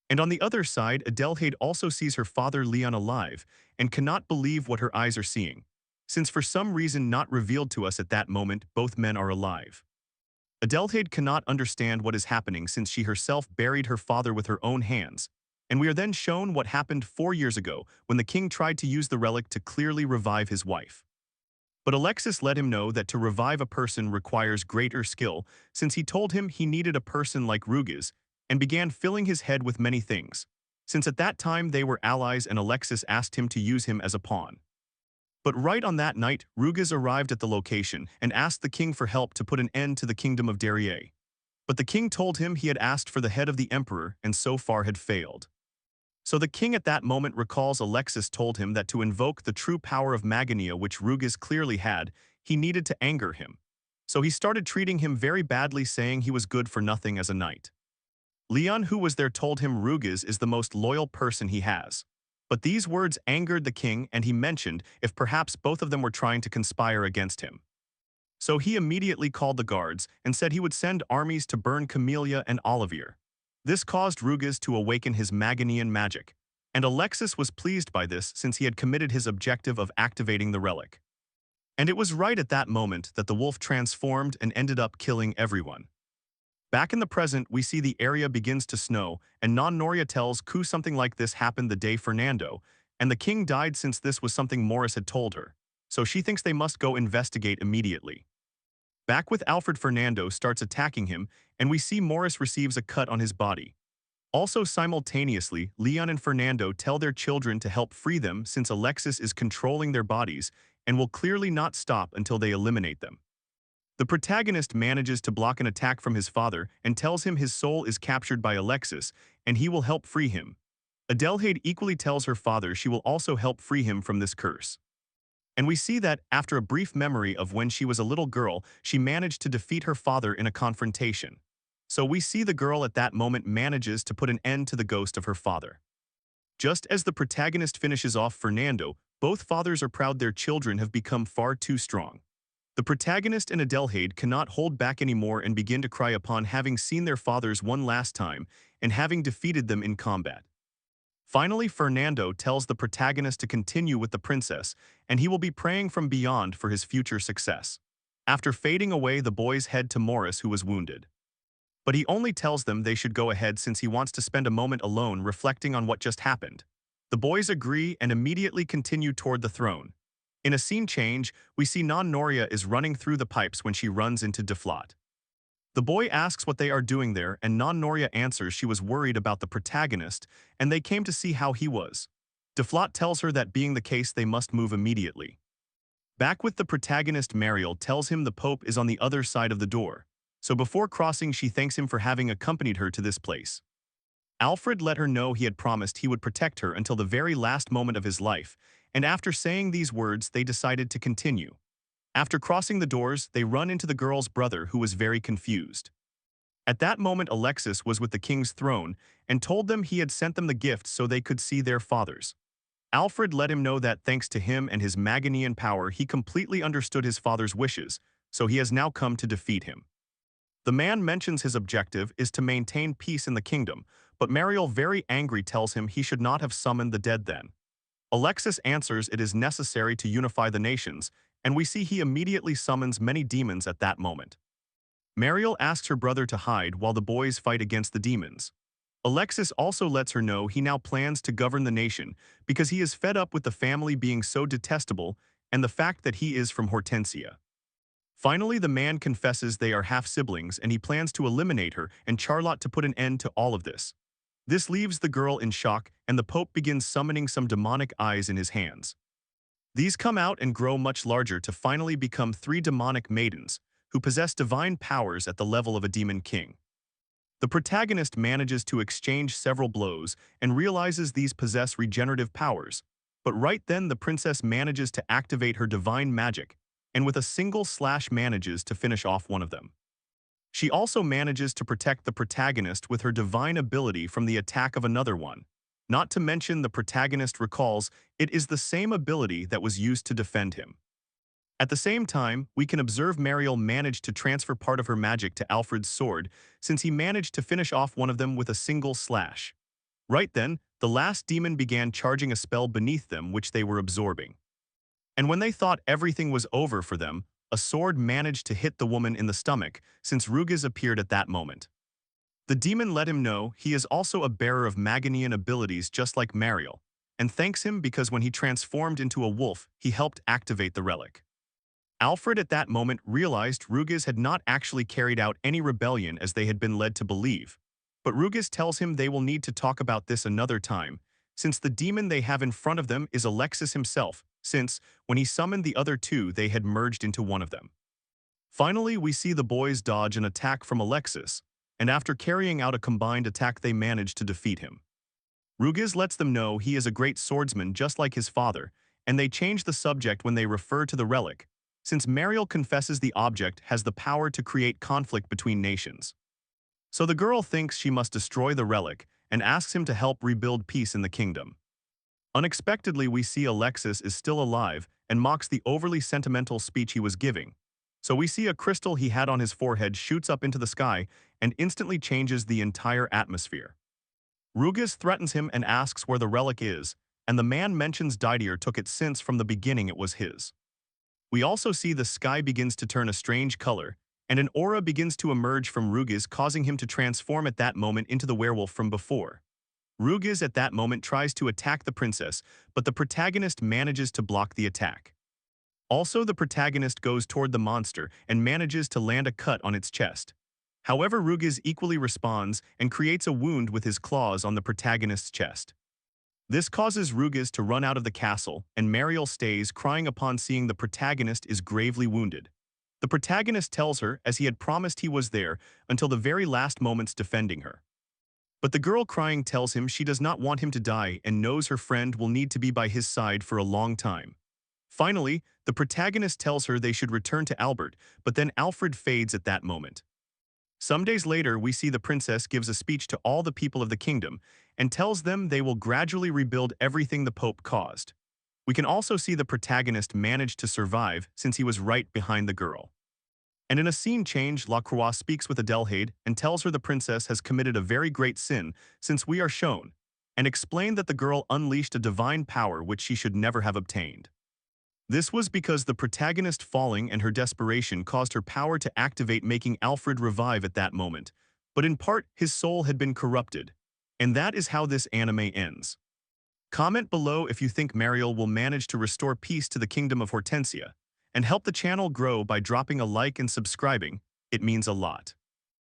And on the other side, Adelheid also sees her father Leon alive and cannot believe what her eyes are seeing, since for some reason not revealed to us at that moment, both men are alive. Adelheid cannot understand what is happening since she herself buried her father with her own hands, and we are then shown what happened 4 years ago when the king tried to use the relic to clearly revive his wife. But Alexis let him know that to revive a person requires greater skill, since he told him he needed a person like Rugiz, and began filling his head with many things, since at that time they were allies and Alexis asked him to use him as a pawn. But right on that night, Rugiz arrived at the location and asked the king for help to put an end to the kingdom of Derriere. But the king told him he had asked for the head of the emperor and so far had failed. So the king at that moment recalls Alexis told him that to invoke the true power of Magania, which Rugiz clearly had, he needed to anger him. So he started treating him very badly, saying he was good for nothing as a knight. Leon, who was there, told him Rugiz is the most loyal person he has. But these words angered the king, and he mentioned if perhaps both of them were trying to conspire against him. So he immediately called the guards and said he would send armies to burn Camellia and Olivier. This caused Rugiz to awaken his Maganian magic, and Alexis was pleased by this since he had committed his objective of activating the relic. And it was right at that moment that the wolf transformed and ended up killing everyone. Back in the present, we see the area begins to snow, and Non-Noria tells Ku something like this happened the day Fernando, and the king died since this was something Morris had told her, so she thinks they must go investigate immediately. Back with Alfred, Fernando starts attacking him, and we see Morris receives a cut on his body. Also simultaneously, Leon and Fernando tell their children to help free them since Alexis is controlling their bodies and will clearly not stop until they eliminate them. The protagonist manages to block an attack from his father and tells him his soul is captured by Alexis and he will help free him. Adelheid equally tells her father she will also help free him from this curse. And we see that, after a brief memory of when she was a little girl, she managed to defeat her father in a confrontation. So we see the girl at that moment manages to put an end to the ghost of her father. Just as the protagonist finishes off Fernando, both fathers are proud their children have become far too strong. The protagonist and Adelheid cannot hold back anymore and begin to cry upon having seen their fathers one last time and having defeated them in combat. Finally, Fernando tells the protagonist to continue with the princess, and he will be praying from beyond for his future success. After fading away, the boys head to Morris, who was wounded. But he only tells them they should go ahead since he wants to spend a moment alone reflecting on what just happened. The boys agree and immediately continue toward the throne. In a scene change, we see Non-Noria is running through the pipes when she runs into Deflot. The boy asks what they are doing there, and Non-Noria answers she was worried about the protagonist, and they came to see how he was. Deflot tells her that being the case they must move immediately. Back with the protagonist, Mariel tells him the Pope is on the other side of the door, so before crossing she thanks him for having accompanied her to this place. Alfred let her know he had promised he would protect her until the very last moment of his life, and after saying these words they decided to continue. After crossing the doors, they run into the girl's brother, who was very confused. At that moment, Alexis was with the king's throne and told them he had sent them the gifts so they could see their fathers. Alfred let him know that thanks to him and his Maganian power, he completely understood his father's wishes, so he has now come to defeat him. The man mentions his objective is to maintain peace in the kingdom, but Mariel, very angry, tells him he should not have summoned the dead then. Alexis answers it is necessary to unify the nations, and we see he immediately summons many demons at that moment. Mariel asks her brother to hide while the boys fight against the demons. Alexis also lets her know he now plans to govern the nation because he is fed up with the family being so detestable and the fact that he is from Hortensia. Finally, the man confesses they are half-siblings and he plans to eliminate her and Charlotte to put an end to all of this. This leaves the girl in shock and the Pope begins summoning some demonic eyes in his hands. These come out and grow much larger to finally become 3 demonic maidens who possess divine powers at the level of a demon king. The protagonist manages to exchange several blows and realizes these possess regenerative powers, but right then the princess manages to activate her divine magic and with a single slash manages to finish off one of them. She also manages to protect the protagonist with her divine ability from the attack of another one. Not to mention the protagonist recalls it is the same ability that was used to defend him. At the same time, we can observe Mariel manage to transfer part of her magic to Alfred's sword since he managed to finish off one of them with a single slash. Right then, the last demon began charging a spell beneath them which they were absorbing. And when they thought everything was over for them, a sword managed to hit the woman in the stomach since Rugiz appeared at that moment. The demon let him know he is also a bearer of Maganian abilities just like Mariel, and thanks him because when he transformed into a wolf, he helped activate the relic. Alfred at that moment realized Rugiz had not actually carried out any rebellion as they had been led to believe, but Rugiz tells him they will need to talk about this another time, since the demon they have in front of them is Alexis himself, since, when he summoned the other 2 they had merged into one of them. Finally, we see the boys dodge an attack from Alexis, and after carrying out a combined attack they manage to defeat him. Rugiz lets them know he is a great swordsman just like his father, and they change the subject when they refer to the relic, since Mariel confesses the object has the power to create conflict between nations. So the girl thinks she must destroy the relic and asks him to help rebuild peace in the kingdom. Unexpectedly, we see Alexis is still alive and mocks the overly sentimental speech he was giving. So we see a crystal he had on his forehead shoots up into the sky and instantly changes the entire atmosphere. Rugiz threatens him and asks where the relic is, and the man mentions Didier took it since from the beginning it was his. We also see the sky begins to turn a strange color, and an aura begins to emerge from Rugiz causing him to transform at that moment into the werewolf from before. Rugiz at that moment tries to attack the princess, but the protagonist manages to block the attack. Also, the protagonist goes toward the monster and manages to land a cut on its chest. However, Rugiz equally responds and creates a wound with his claws on the protagonist's chest. This causes Rugiz to run out of the castle, and Mariel stays crying upon seeing the protagonist is gravely wounded. The protagonist tells her as he had promised he was there until the very last moments defending her. But the girl crying tells him she does not want him to die and knows her friend will need to be by his side for a long time. Finally, the protagonist tells her they should return to Albert, but then Alfred fades at that moment. Some days later, we see the princess gives a speech to all the people of the kingdom and tells them they will gradually rebuild everything the Pope caused. We can also see the protagonist manage to survive since he was right behind the girl. And in a scene change, Lacroix speaks with Adelheid and tells her the princess has committed a very great sin since we are shown, and explained that the girl unleashed a divine power which she should never have obtained. This was because the protagonist falling and her desperation caused her power to activate, making Alfred revive at that moment, but in part his soul had been corrupted. And that is how this anime ends. Comment below if you think Mariel will manage to restore peace to the kingdom of Hortensia, and help the channel grow by dropping a like and subscribing. It means a lot.